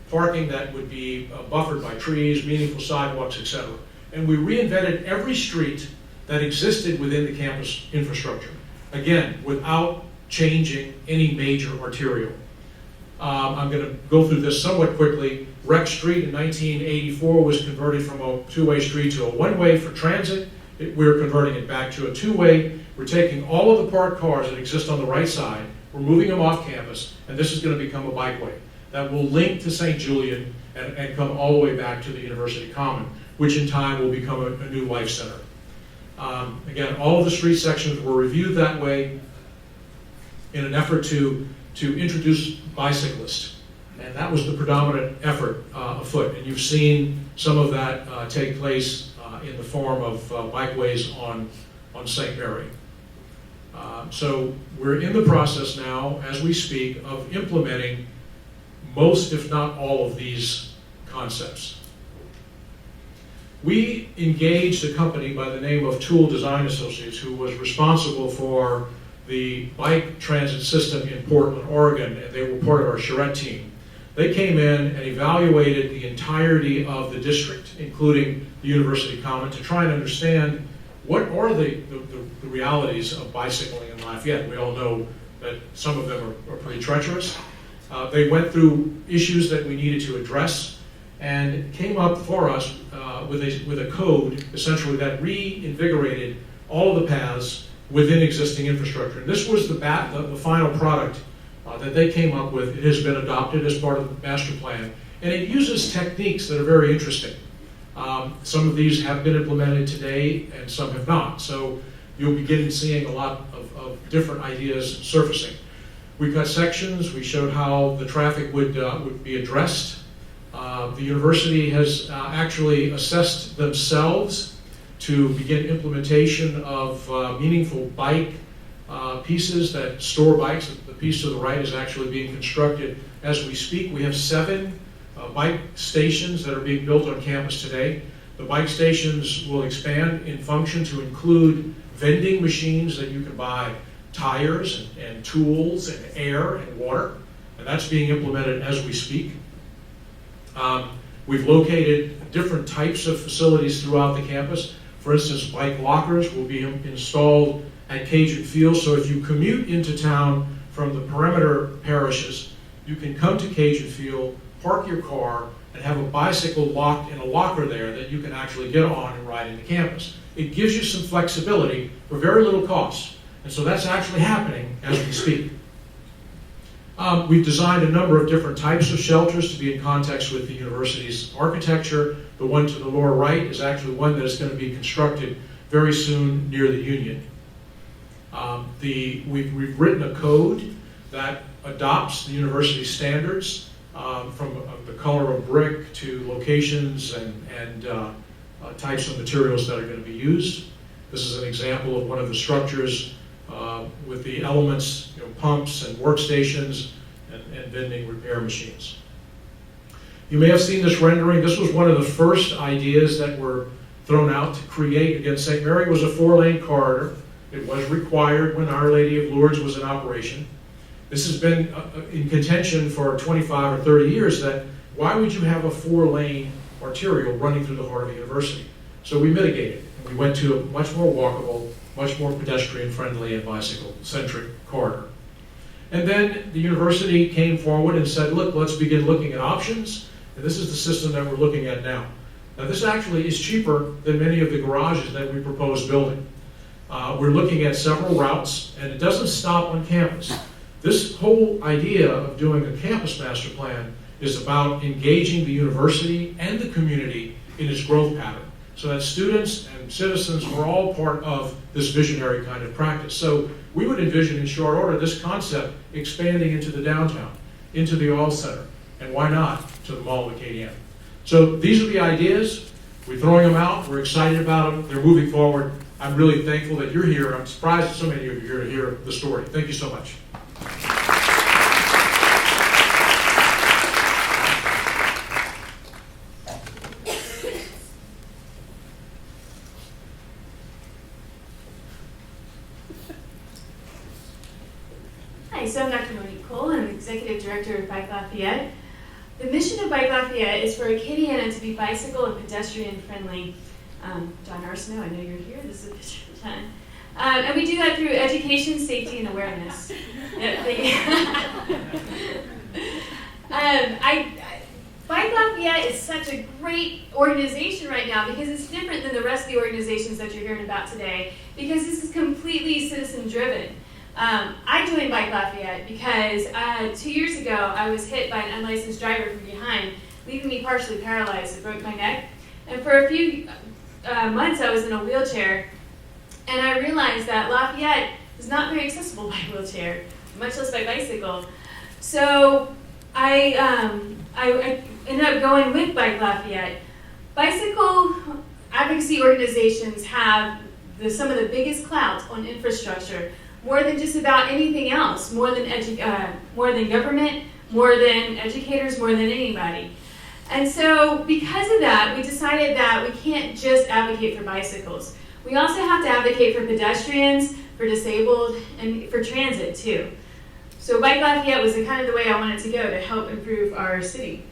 parking that would be buffered by trees, meaningful sidewalks, etc. And we reinvented every street that existed within the campus infrastructure, again, without changing any major arterial. I'm going to go through this somewhat quickly. Rex Street in 1984 was converted from a two-way street to a one-way for transit. We're converting it back to a two-way. We're taking all of the parked cars that exist on the right side, we're moving them off campus, and this is going to become a bikeway that will link to St. Julian and come all the way back to the University Common, which in time will become a new life center. Again, all of the street sections were reviewed that way in an effort to introduce bicyclists. And that was the predominant effort afoot. And you've seen some of that take place in the form of bikeways on St. Mary. So we're in the process now, as we speak, of implementing most, if not all, of these concepts. We engaged a company by the name of Tool Design Associates, who was responsible for the bike transit system in Portland, Oregon, and they were part of our charrette team. They came in and evaluated the entirety of the district, including the University Common, to try and understand what are the realities of bicycling in Lafayette. We all know that some of them are pretty treacherous. They went through issues that we needed to address and came up for us with a code, essentially, that reinvigorated all of the paths within existing infrastructure. And this was the final product that they came up with. It has been adopted as part of the master plan, and it uses techniques that are very interesting. Some of these have been implemented today, and some have not. So you'll begin seeing a lot of different ideas surfacing. We cut sections. We showed how the traffic would be addressed. The university has actually assessed themselves to begin implementation of meaningful bike pieces that store bikes. The piece to the right is actually being constructed as we speak. We have 7 bike stations that are being built on campus today. The bike stations will expand in function to include vending machines that you can buy tires and tools and air and water, and that's being implemented as we speak. We've located different types of facilities throughout the campus. For instance, bike lockers will be installed at Cajun Field, so if you commute into town from the perimeter parishes, you can come to Cajun Field, park your car, and have a bicycle locked in a locker there that you can actually get on and ride into campus. It gives you some flexibility for very little cost, and so that's actually happening as we speak. We've designed a number of different types of shelters to be in context with the university's architecture. The one to the lower right is actually one that is going to be constructed very soon near the Union. We've written a code that adopts the university standards from the color of brick to locations and types of materials that are going to be used. This is an example of one of the structures with the elements, pumps and workstations and vending repair machines. You may have seen this rendering. This was one of the first ideas that were thrown out to create, again, St. Mary was a 4-lane corridor. It was required when Our Lady of Lourdes was in operation. This has been in contention for 25 or 30 years, that why would you have a 4-lane arterial running through the heart of the university? So we mitigated, and we went to a much more walkable, much more pedestrian-friendly and bicycle-centric corridor. And then the university came forward and said, look, let's begin looking at options, and this is the system that we're looking at now. Now, this actually is cheaper than many of the garages that we propose building. We're looking at several routes, and it doesn't stop on campus. This whole idea of doing a campus master plan is about engaging the university and the community in its growth pattern, so that students and citizens are all part of this visionary kind of practice. So we would envision in short order this concept expanding into the downtown, into the oil center, and why not to the Mall of Acadiana. So these are the ideas. We're throwing them out. We're excited about them. They're moving forward. I'm really thankful that you're here. I'm surprised that so many of you are here to hear the story. Thank you so much. Hi, so I'm Dr. Monique Cole. I'm Executive Director of Bike Lafayette. The mission of Bike Lafayette is for Acadiana to be bicycle and pedestrian friendly. John Arsenault, I know you're here. This is a picture of John. And we do that through education, safety, and awareness. Bike Lafayette is such a great organization right now because it's different than the rest of the organizations that you're hearing about today, because this is completely citizen driven. I joined Bike Lafayette because 2 years ago I was hit by an unlicensed driver from behind, leaving me partially paralyzed. It broke my neck. And for a few months I was in a wheelchair, and I realized that Lafayette is not very accessible by wheelchair, much less by bicycle. So I ended up going with Bike Lafayette. Bicycle advocacy organizations have some of the biggest clout on infrastructure, more than just about anything else, more than government, more than educators, more than anybody. And so because of that, we decided that we can't just advocate for bicycles. We also have to advocate for pedestrians, for disabled, and for transit too. So Bike Lafayette was kind of the way I wanted to go to help improve our city.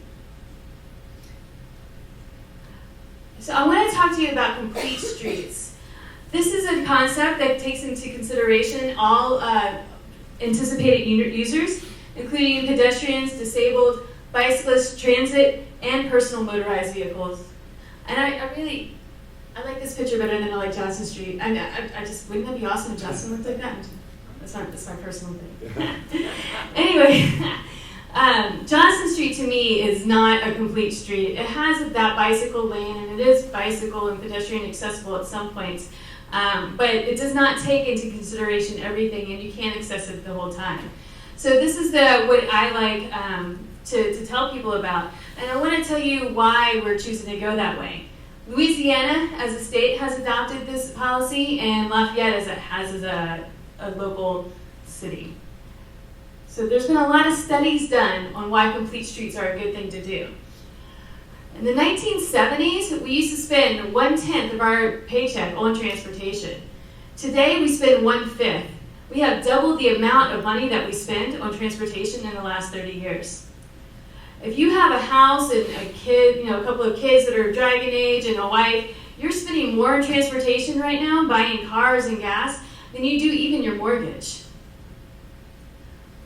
So I want to talk to you about complete streets. This is a concept that takes into consideration all anticipated users, including pedestrians, disabled, bicyclists, transit, and personal motorized vehicles. And I like this picture better than I like Johnson Street. I just, wouldn't that be awesome if Johnson looked like that? That's my personal thing. Anyway, Johnson Street to me is not a complete street. It has that bicycle lane, and it is bicycle and pedestrian accessible at some points. But it does not take into consideration everything, and you can't access it the whole time. So this is what I like to tell people about. And I want to tell you why we're choosing to go that way. Louisiana, as a state, has adopted this policy, and Lafayette as a local city. So there's been a lot of studies done on why complete streets are a good thing to do. In the 1970s, we used to spend 1/10 of our paycheck on transportation. Today, we spend 1/5. We have doubled the amount of money that we spend on transportation in the last 30 years. If you have a house and a kid, a couple of kids that are driving age and a wife, you're spending more on transportation right now, buying cars and gas, than you do even your mortgage.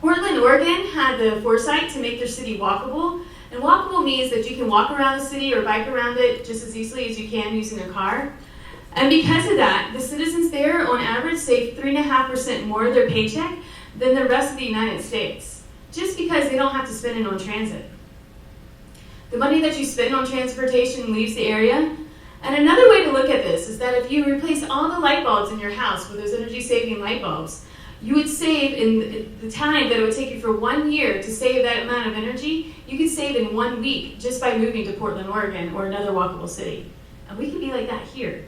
Portland, Oregon had the foresight to make their city walkable. And walkable means that you can walk around the city or bike around it just as easily as you can using a car. And because of that, the citizens there, on average, save 3.5% more of their paycheck than the rest of the United States, just because they don't have to spend it on transit. The money that you spend on transportation leaves the area. And another way to look at this is that if you replace all the light bulbs in your house with those energy-saving light bulbs, you would save, in the time that it would take you for 1 year to save that amount of energy, you could save in 1 week just by moving to Portland, Oregon, or another walkable city. And we can be like that here.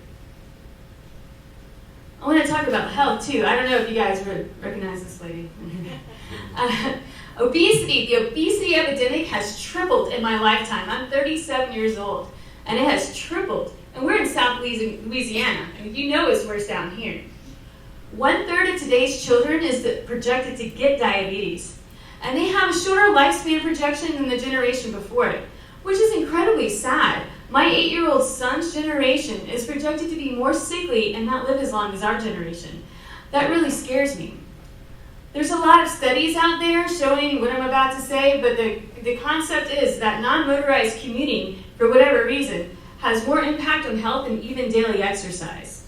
I want to talk about health too. I don't know if you guys recognize this lady. Obesity. The obesity epidemic has tripled in my lifetime. I'm 37 years old, and it has tripled. And we're in South Louisiana, and you know it's worse down here. 1/3 of today's children is projected to get diabetes, and they have a shorter lifespan projection than the generation before it, which is incredibly sad. My 8-year-old son's generation is projected to be more sickly and not live as long as our generation. That really scares me. There's a lot of studies out there showing what I'm about to say, but the concept is that non-motorized commuting, for whatever reason, has more impact on health than even daily exercise.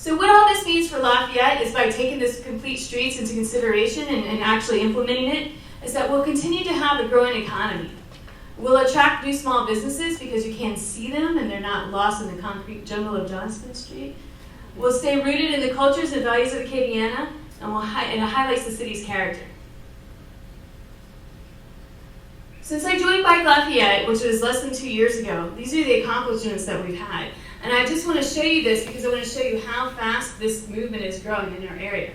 So what all this means for Lafayette is by taking this complete streets into consideration and actually implementing it, is that we'll continue to have a growing economy. We'll attract new small businesses because you can see them and they're not lost in the concrete jungle of Johnston Street. We'll stay rooted in the cultures and values of Acadiana, and it highlights the city's character. Since I joined Bike Lafayette, which was less than 2 years ago, these are the accomplishments that we've had. And I just want to show you this because I want to show you how fast this movement is growing in our area.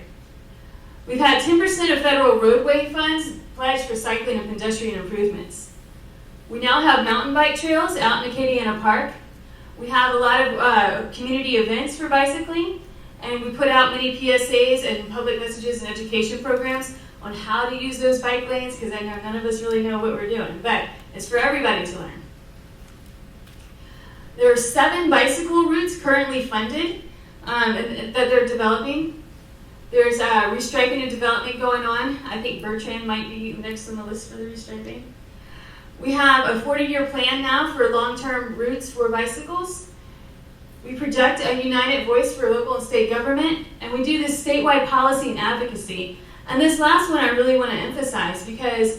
We've had 10% of federal roadway funds pledged for cycling and pedestrian improvements. We now have mountain bike trails out in Acadiana Park. We have a lot of community events for bicycling, and we put out many PSAs and public messages and education programs on how to use those bike lanes, because I know none of us really know what we're doing, but it's for everybody to learn. There are 7 bicycle routes currently funded that they're developing. There's restriping and development going on. I think Bertrand might be next on the list for the restriping. We have a 40-year plan now for long-term routes for bicycles. We project a united voice for local and state government, and we do this statewide policy and advocacy. And this last one I really want to emphasize because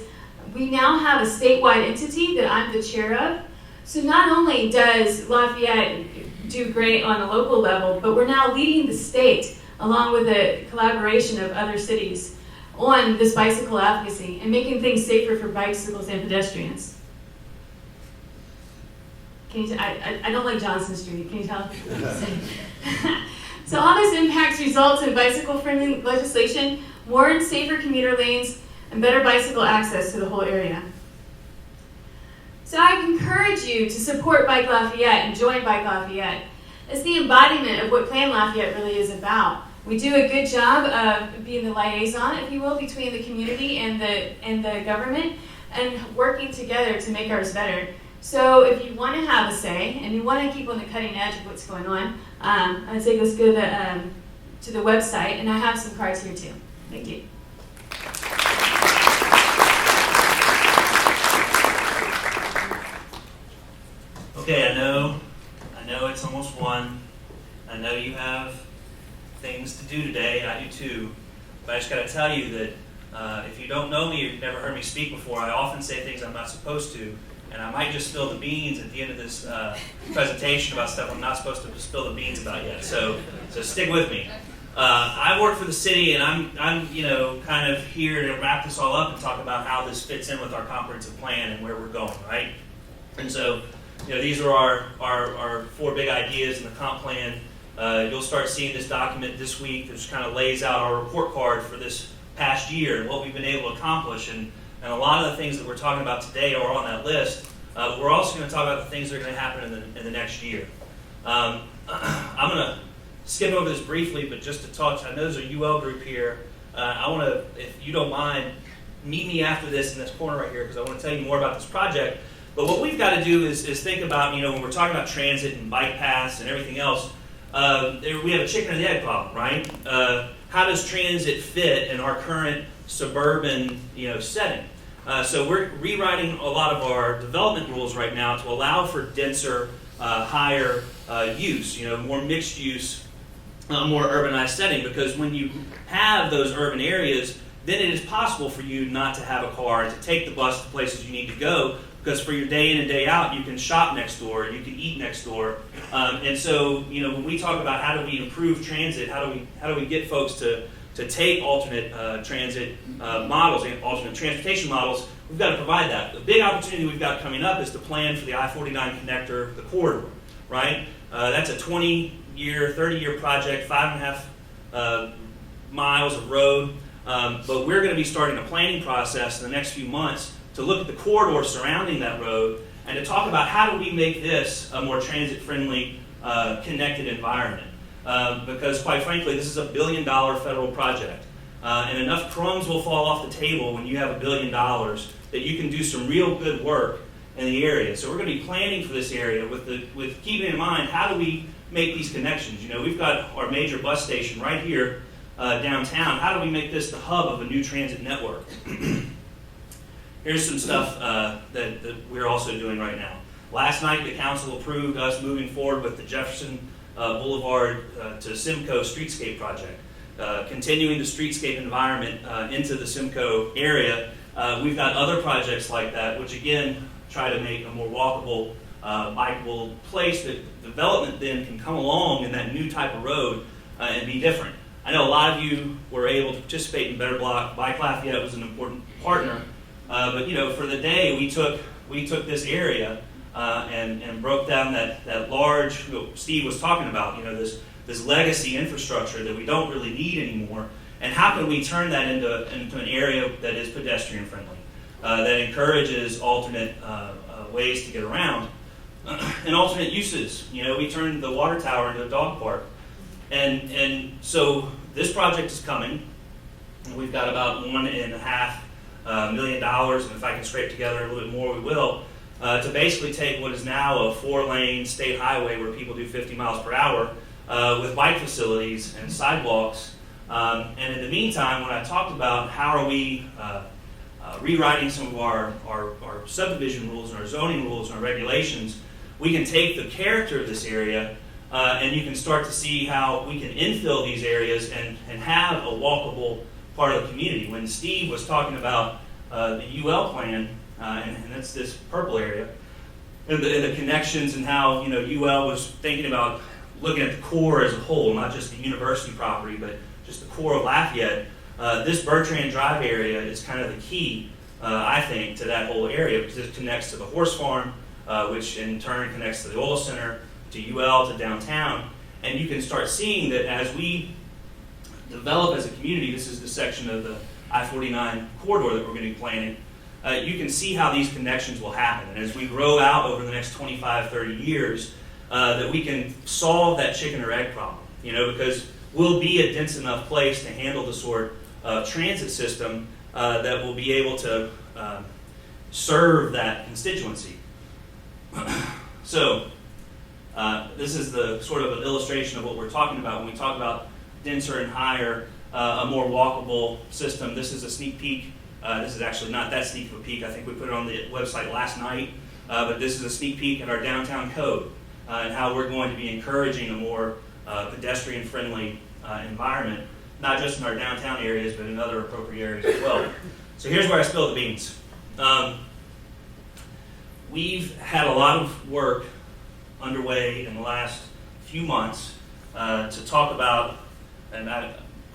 we now have a statewide entity that I'm the chair of. So not only does Lafayette do great on a local level, but we're now leading the state along with the collaboration of other cities on this bicycle advocacy and making things safer for bicycles and pedestrians. I don't like Johnston Street, can you tell? So all this impacts results in bicycle-friendly legislation, more and safer commuter lanes, and better bicycle access to the whole area. So I encourage you to support Bike Lafayette and join Bike Lafayette. It's the embodiment of what Plan Lafayette really is about. We do a good job of being the liaison, if you will, between the community and the government, and working together to make ours better. So if you want to have a say and you want to keep on the cutting edge of what's going on, I'd say let's go to the website, and I have some cards here too. Thank you. Okay, I know it's almost 1. I know you have things to do today. I do too. But I just got to tell you that if you don't know me or you've never heard me speak before, I often say things I'm not supposed to. And I might just spill the beans at the end of this presentation about stuff I'm not supposed to spill the beans about yet. So stick with me. I work for the city, and I'm kind of here to wrap this all up and talk about how this fits in with our comprehensive plan and where we're going, right? And so, these are our 4 big ideas in the comp plan. You'll start seeing this document this week that just kind of lays out our report card for this past year and what we've been able to accomplish. And a lot of the things that we're talking about today are on that list. We're also going to talk about the things that are going to happen in the next year. I'm going to skip over this briefly, but just to talk, I know there's a UL group here. I want to, if you don't mind, meet me after this in this corner right here because I want to tell you more about this project. But what we've got to do is think about, when we're talking about transit and bike paths and everything else, we have a chicken and the egg problem, right? How does transit fit in our current suburban, setting? So we're rewriting a lot of our development rules right now to allow for denser, higher use, more mixed use, more urbanized setting. Because when you have those urban areas, then it is possible for you not to have a car and to take the bus to places you need to go. Because for your day in and day out, you can shop next door, you can eat next door, and so when we talk about how do we improve transit, how do we get folks to take alternate transit models, alternate transportation models, we've got to provide that. The big opportunity we've got coming up is to plan for the I-49 connector, the corridor, right? That's a 20-year, 30-year project, 5.5 miles of road, but we're going to be starting a planning process in the next few months to look at the corridor surrounding that road and to talk about how do we make this a more transit-friendly, connected environment. Because quite frankly, this is a $1 billion federal project. And enough crumbs will fall off the table when you have $1 billion that you can do some real good work in the area. So we're going to be planning for this area with keeping in mind how do we make these connections. We've got our major bus station right here downtown. How do we make this the hub of a new transit network? Here's some stuff that we're also doing right now. Last night, the council approved us moving forward with the Jefferson Boulevard to Simcoe streetscape project. Continuing the streetscape environment into the Simcoe area, we've got other projects like that, which again try to make a more walkable, bikeable place that development then can come along in that new type of road and be different. I know a lot of you were able to participate in Better Block. Bike Lafayette was an important partner, but for the day we took this area and broke down that large, Steve was talking about, this legacy infrastructure that we don't really need anymore, and how can we turn that into an area that is pedestrian friendly, that encourages alternate ways to get around, and alternate uses. We turned the water tower into a dog park, and so this project is coming. We've got about $1.5 million, and if I can scrape together a little bit more, we will, to basically take what is now a 4-lane state highway where people do 50 miles per hour with bike facilities and sidewalks. And in the meantime, when I talked about how are we rewriting some of our subdivision rules and our zoning rules and our regulations, we can take the character of this area and you can start to see how we can infill these areas and have a walkable part of the community. When Steve was talking about the UL plan, and that's this purple area, and the connections and how UL was thinking about looking at the core as a whole, not just the university property, but just the core of Lafayette. This Bertrand Drive area is kind of the key, I think, to that whole area, because it connects to the horse farm, which in turn connects to the oil center, to UL, to downtown. And you can start seeing that as we develop as a community, this is the section of the I-49 corridor that we're going to be planning, you can see how these connections will happen. And as we grow out over the next 25, 30 years, that we can solve that chicken or egg problem, because we'll be a dense enough place to handle the sort of transit system that will be able to serve that constituency. So this is the sort of an illustration of what we're talking about when we talk about denser and higher, a more walkable system. This is a sneak peek. This is actually not that sneak of a peek. I think we put it on the website last night, but this is a sneak peek at our downtown code and how we're going to be encouraging a more pedestrian-friendly environment, not just in our downtown areas, but in other appropriate areas as well. So here's where I spill the beans. We've had a lot of work underway in the last few months to talk about, and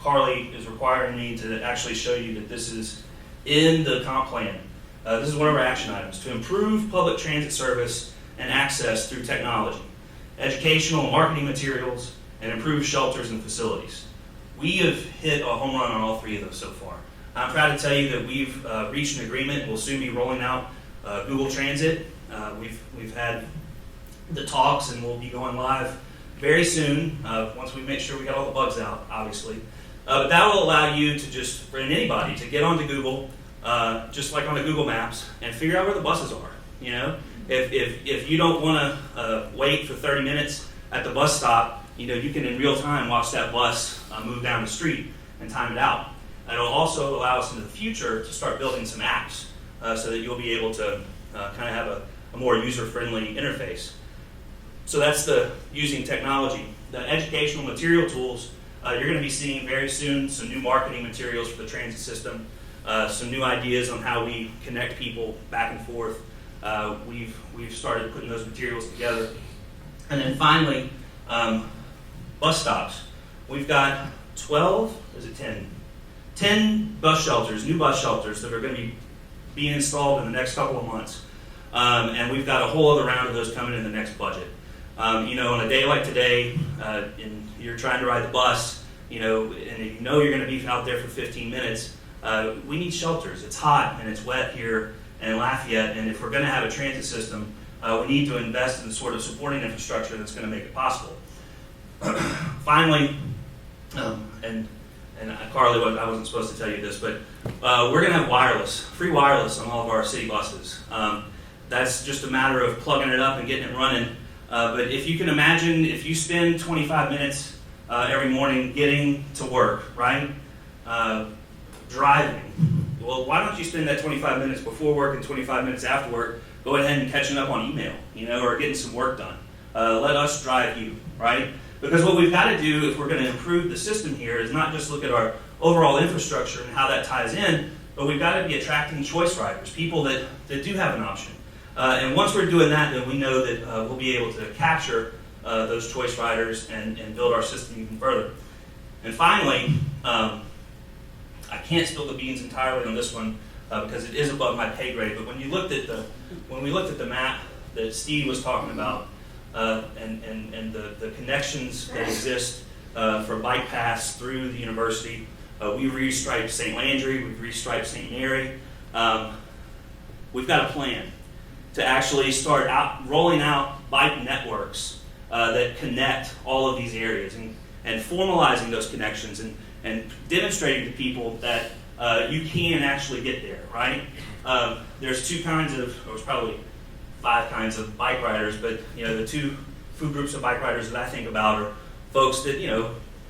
Carly is requiring me to actually show you that this is in the comp plan. This is one of our action items: to improve public transit service and access through technology, educational and marketing materials, and improve shelters and facilities. We have hit a home run on all three of those so far. I'm proud to tell you that we've reached an agreement. We'll soon be rolling out Google Transit. We've had the talks, and we'll be going live very soon once we make sure we got all the bugs out, obviously. But that will allow you to just, for anybody, to get onto Google, just like on the Google Maps, and figure out where the buses are. If you don't want to wait for 30 minutes at the bus stop, you can in real time watch that bus move down the street and time it out. And it'll also allow us in the future to start building some apps so that you'll be able to kind of have a more user-friendly interface. So that's the using technology. The educational material tools, you're going to be seeing very soon some new marketing materials for the transit system, some new ideas on how we connect people back and forth. We've started putting those materials together. And then finally, bus stops. We've got 10 bus shelters, new bus shelters that are going to be being installed in the next couple of months. And we've got a whole other round of those coming in the next budget. On a day like today, and you're trying to ride the bus, and if you're going to be out there for 15 minutes, we need shelters. It's hot and it's wet here in Lafayette, and if we're going to have a transit system, we need to invest in the sort of supporting infrastructure that's going to make it possible. Finally, and Carly, I wasn't supposed to tell you this, but we're going to have free wireless on all of our city buses. That's just a matter of plugging it up and getting it running. But if you can imagine, if you spend 25 minutes every morning getting to work, right? Driving. Well, why don't you spend that 25 minutes before work and 25 minutes after work going ahead and catching up on email, or getting some work done? Let us drive you, right? Because what we've got to do if we're going to improve the system here is not just look at our overall infrastructure and how that ties in, but we've got to be attracting choice riders, people that do have an option. And once we're doing that, then we know that we'll be able to capture those choice riders and build our system even further. And finally, I can't spill the beans entirely on this one because it is above my pay grade. But when we looked at the map that Steve was talking about, and the connections that exist for bike paths through the university, we restriped St. Landry, we've restriped St. Mary. We've got a plan to actually start rolling out bike networks that connect all of these areas and formalizing those connections and demonstrating to people that you can actually get there, right? There's two kinds of, or it's probably 5 kinds of bike riders, but the 2 food groups of bike riders that I think about are folks that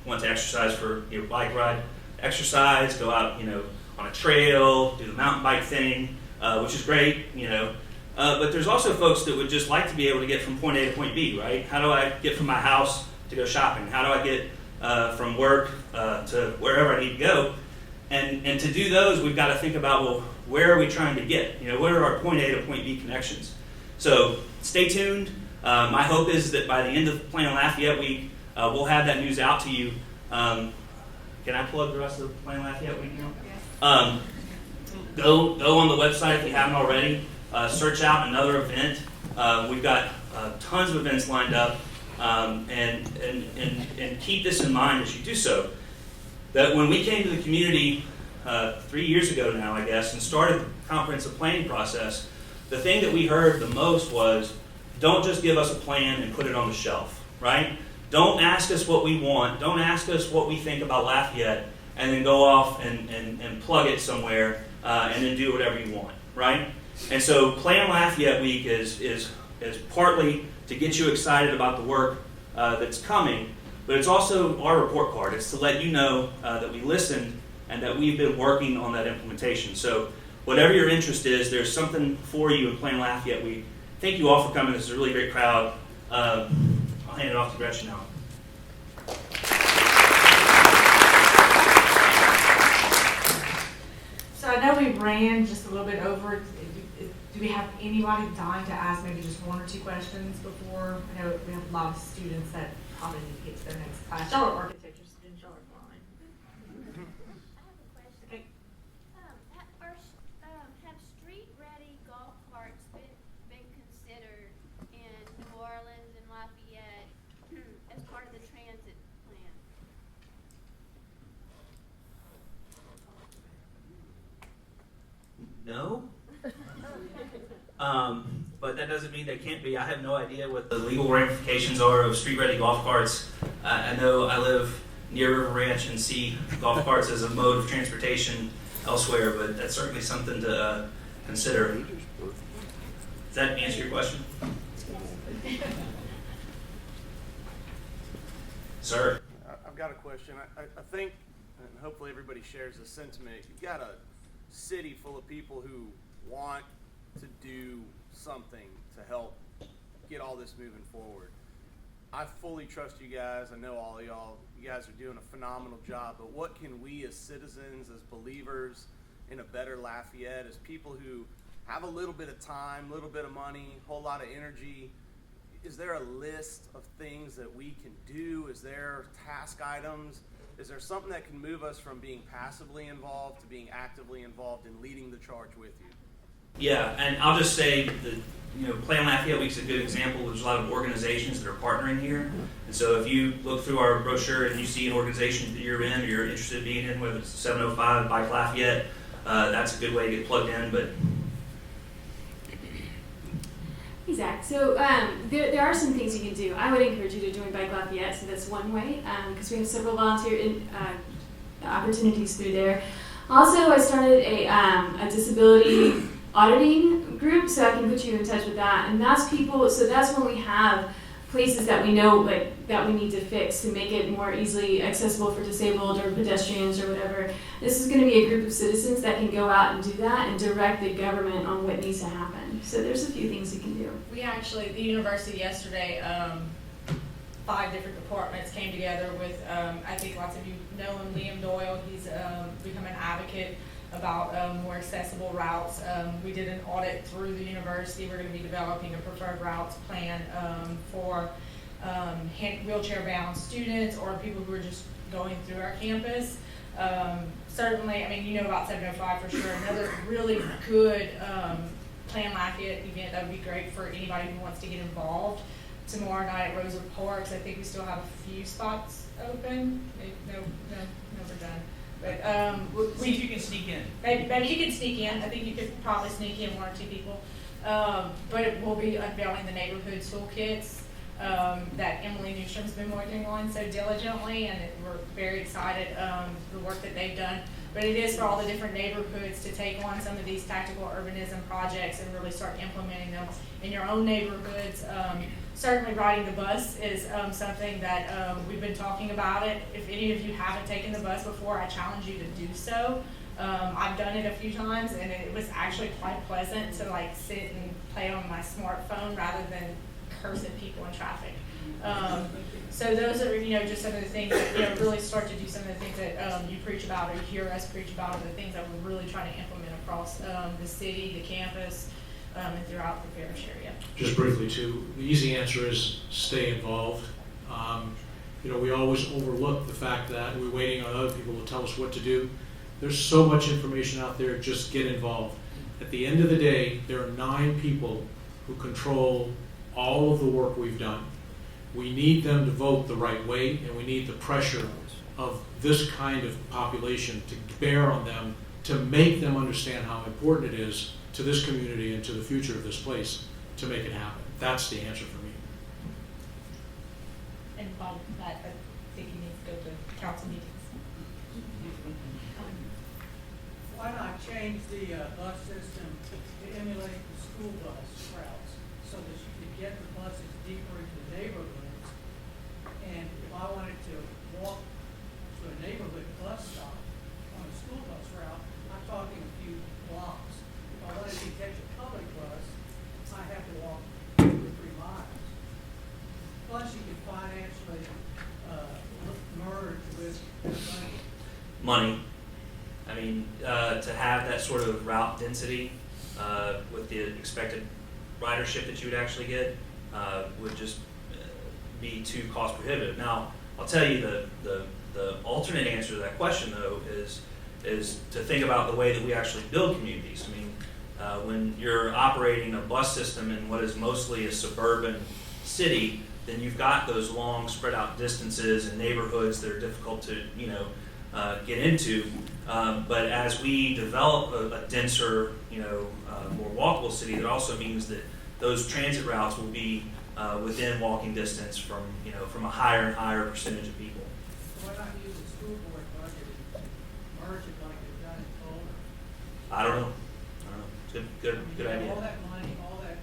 want to exercise for bike ride, exercise, go out on a trail, do the mountain bike thing, which is great, but there's also folks that would just like to be able to get from point A to point B, right? How do I get from my house to go shopping? How do I get from work to wherever I need to go? And to do those, we've got to think about, well, where are we trying to get? What are our point A to point B connections? So stay tuned. My hope is that by the end of Plan Lafayette Week, we'll have that news out to you. Can I plug the rest of Plan Lafayette Week now? Go on the website if you haven't already. Search out another event. We've got tons of events lined up, and keep this in mind as you do so. That when we came to the community 3 years ago now, I guess, and started the comprehensive planning process, the thing that we heard the most was, don't just give us a plan and put it on the shelf, right? Don't ask us what we want. Don't ask us what we think about Lafayette, and then go off and plug it somewhere and then do whatever you want, right? And so Plan Lafayette Week is partly to get you excited about the work that's coming, but it's also our report card. It's to let you know that we listened and that we've been working on that implementation. So whatever your interest is, there's something for you in Plan Lafayette Week. Thank you all for coming. This is a really great crowd. I'll hand it off to Gretchen now. So I know we ran just a little bit over. Do we have anybody dying to ask maybe just 1 or 2 questions before? I know we have a lot of students that probably need to get to their next class. Y'all are architecture students, y'all are fine. I have a question. Okay. Have street-ready golf carts been considered in New Orleans and Lafayette as part of the transit plan? No. But that doesn't mean they can't be. I have no idea what the legal ramifications are of street-ready golf carts. I know I live near River Ranch and see golf carts as a mode of transportation elsewhere, but that's certainly something to consider. Does that answer your question? Sir? I've got a question. I think, and hopefully everybody shares this sentiment, you've got a city full of people who want to do something to help get all this moving forward. I fully trust you guys. I know all of y'all. You guys are doing a phenomenal job. But what can we as citizens, as believers in a better Lafayette, as people who have a little bit of time, a little bit of money, a whole lot of energy, is there a list of things that we can do? Is there task items? Is there something that can move us from being passively involved to being actively involved in leading the charge with you? Yeah, and I'll just say that Plan Lafayette Week's a good example. There's a lot of organizations that are partnering here, and so if you look through our brochure and you see an organization that you're in or you're interested in being in, whether it's 705 Bike Lafayette, that's a good way to get plugged in. But Hey Zach, so there are some things you can do. I would encourage you to join Bike Lafayette, so that's one way, because we have several volunteer opportunities through there. Also, I started a disability auditing group, so I can put you in touch with that. And that's people, so that's when we have places that we know that we need to fix to make it more easily accessible for disabled or pedestrians or whatever. This is going to be a group of citizens that can go out and do that and direct the government on what needs to happen. So there's a few things you can do. We actually, the university yesterday 5 different departments came together with, I think lots of you know him, Liam Doyle. He's become an advocate about more accessible routes. We did an audit through the university. We're going to be developing a preferred routes plan for wheelchair-bound students or people who are just going through our campus. Certainly, I mean, you know about 705 for sure. Another really good Plan Lafayette event that would be great for anybody who wants to get involved. Tomorrow night at Rosa Parks, I think we still have a few spots open. No, we're done. But see if you can sneak in. Maybe you can sneak in. I think you could probably sneak in 1 or 2 people. But we'll be unveiling the neighborhood toolkits that Emily Newstrom's been working on so diligently, and we're very excited the work that they've done. But it is for all the different neighborhoods to take on some of these tactical urbanism projects and really start implementing them in your own neighborhoods. Certainly riding the bus is something that we've been talking about it. If any of you haven't taken the bus before, I challenge you to do so. I've done it a few times, and it was actually quite pleasant to like sit and play on my smartphone rather than curse at people in traffic. So those are, just some of the things that, really start to do some of the things that you preach about or you hear us preach about, are the things that we're really trying to implement across the city, the campus, and throughout the parish area. Just briefly too, the easy answer is stay involved. We always overlook the fact that we're waiting on other people to tell us what to do. There's so much information out there, just get involved. At the end of the day, there are 9 people who control all of the work we've done. We need them to vote the right way, and we need the pressure of this kind of population to bear on them to make them understand how important it is to this community and to the future of this place to make it happen. That's the answer for me. And Bob, I think you need to go to council meetings. Why not change the bus system to emulate the school bus routes so that you could get the buses deeper into the neighborhoods? And if I wanted to walk to a neighborhood bus stop on a school bus route, I'm talking a few blocks. If I wanted to catch a public bus, I have to walk 2 or 3 miles. Plus, you can financially merge with Money. I mean, to have that sort of route density with the expected ridership that you would actually get would just be too cost prohibitive. Now, I'll tell you the alternate answer to that question though is to think about the way that we actually build communities. I mean, when you're operating a bus system in what is mostly a suburban city, then you've got those long spread out distances and neighborhoods that are difficult to get into. But as we develop a denser, more walkable city, that also means that those transit routes will be within walking distance from a higher and higher percentage of people. So why not use the school board budget and merge it like they've done in Boulder? I don't know. It's good idea. All that money, all that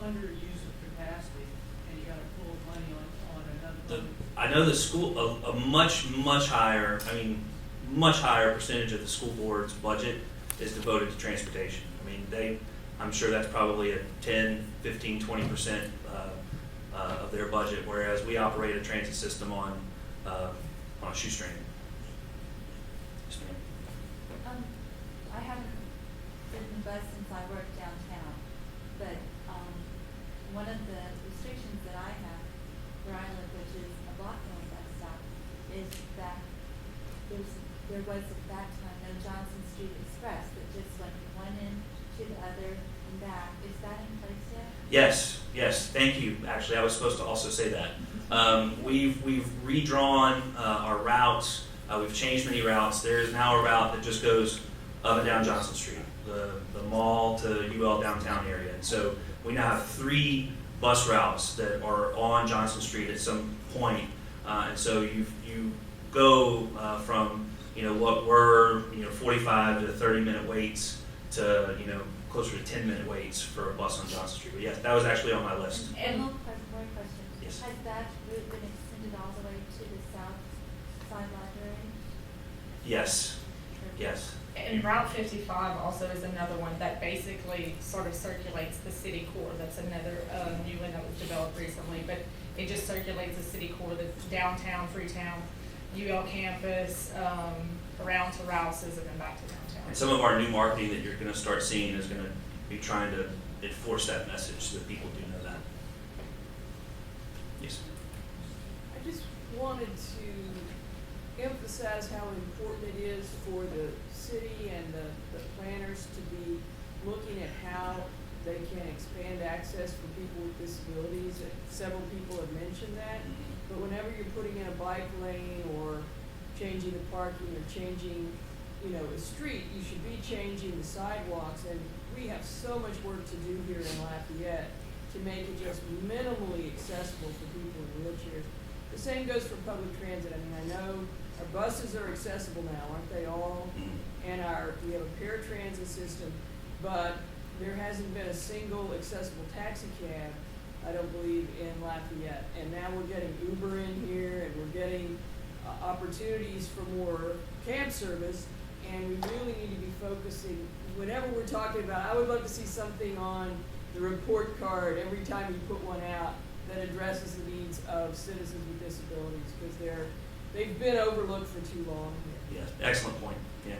underuse of capacity, and you got to pull money on another. I know the school a much higher percentage of the school board's budget is devoted to transportation. I mean, I'm sure that's probably a 10, 15, 20% of their budget, whereas we operate a transit system on a shoestring. Yes, ma'am. I haven't ridden the bus since I worked downtown, but one of the restrictions that I have where I live, which is a block hill bus stop, is that there was at that time no Johnson Street Express that just went from one end to the other and back. Is that in place yet? Yes, thank you. Actually, I was supposed to also say that. We've redrawn our routes. We've changed many routes. There is now a route that just goes up and down Johnson Street, the mall to UL downtown area. And so we now have 3 bus routes that are on Johnson Street at some point. And so you go from what were 45 to 30-minute waits to closer to 10-minute waits for a bus on Johnson Street. But yes, that was actually on my list. And more question. Yes. Has that route been extended all the way to the south side library? Yes. And Route 55 also is another one that basically sort of circulates the city core. That's another new one that was developed recently. But it just circulates the city core, the downtown, Freetown, UL campus, around to Rouse's and then back to downtown. And some of our new marketing that you're going to start seeing is going to be trying to enforce that message so that people do know that. Yes. I just wanted to emphasize how important it is for the city and the planners to be looking at how they can expand access for people with disabilities. Several people have mentioned that, but whenever you're putting in a bike lane or changing the parking or changing, a street, you should be changing the sidewalks, and we have so much work to do here in Lafayette to make it just minimally accessible for people in wheelchairs. The same goes for public transit. I mean, I know our buses are accessible now, aren't they all? And we have a paratransit system, but there hasn't been a single accessible taxi cab, I don't believe, in Lafayette. And now we're getting Uber in here, and we're getting opportunities for more cab service, and we really need to be focusing, whenever we're talking about, I would love to see something on the report card every time you put one out that addresses the needs of citizens with disabilities, because they've been overlooked for too long here. Yeah, excellent point. Yeah.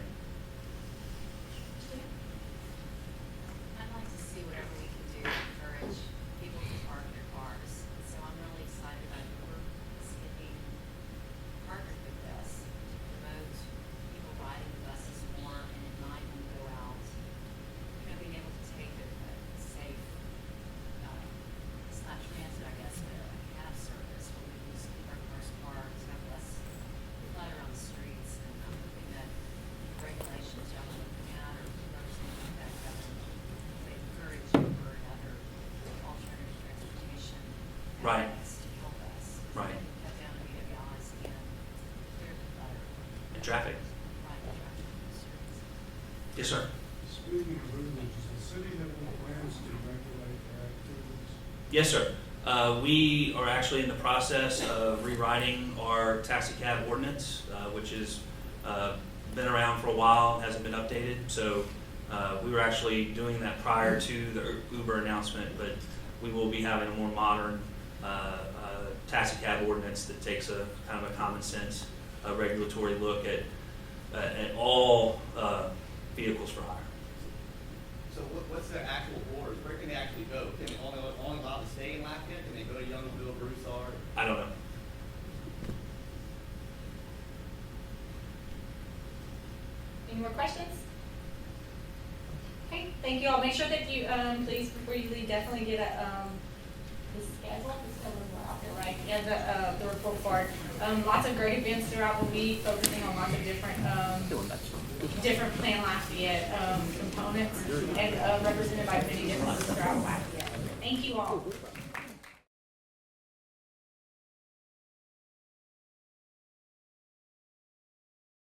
I'd like to see whatever we can do to encourage people to park their cars. So I'm really excited about Uber skipping partnered with us to promote people riding the buses more, and at night when we go out, being able to take a safe, it's not transit, I guess, but a cab service where we can just keep our cars parked, have less clutter on the streets, and I'm hoping that regulations y'all are looking at or something like that, they encourage Uber and other alternative transportation Right. outlets to help us. Right. So we can cut down on BWIs and clear the clutter. And traffic. Right, traffic on the streets. Yes, sir. Speaking of rules, does the city have any plans to regulate their activities? Yes, sir. We are actually in the process of rewriting our taxi cab ordinance, which has been around for a while, hasn't been updated. So we were actually doing that prior to the Uber announcement, but we will be having a more modern taxi cab ordinance that takes a kind of a common sense regulatory look at all vehicles for hire. So what's their actual orders? Where can they actually go? Can they only allowed to stay in Lafayette? Can they go to Youngsville, Broussard? I don't know. Any more questions? Okay, thank you all. Make sure that you, please, before you leave, definitely get the schedule out there, right? Yeah, the report card. Lots of great events throughout the week, focusing on lots of different Plan Lafayette components, and represented by many different throughout Lafayette. Thank you all.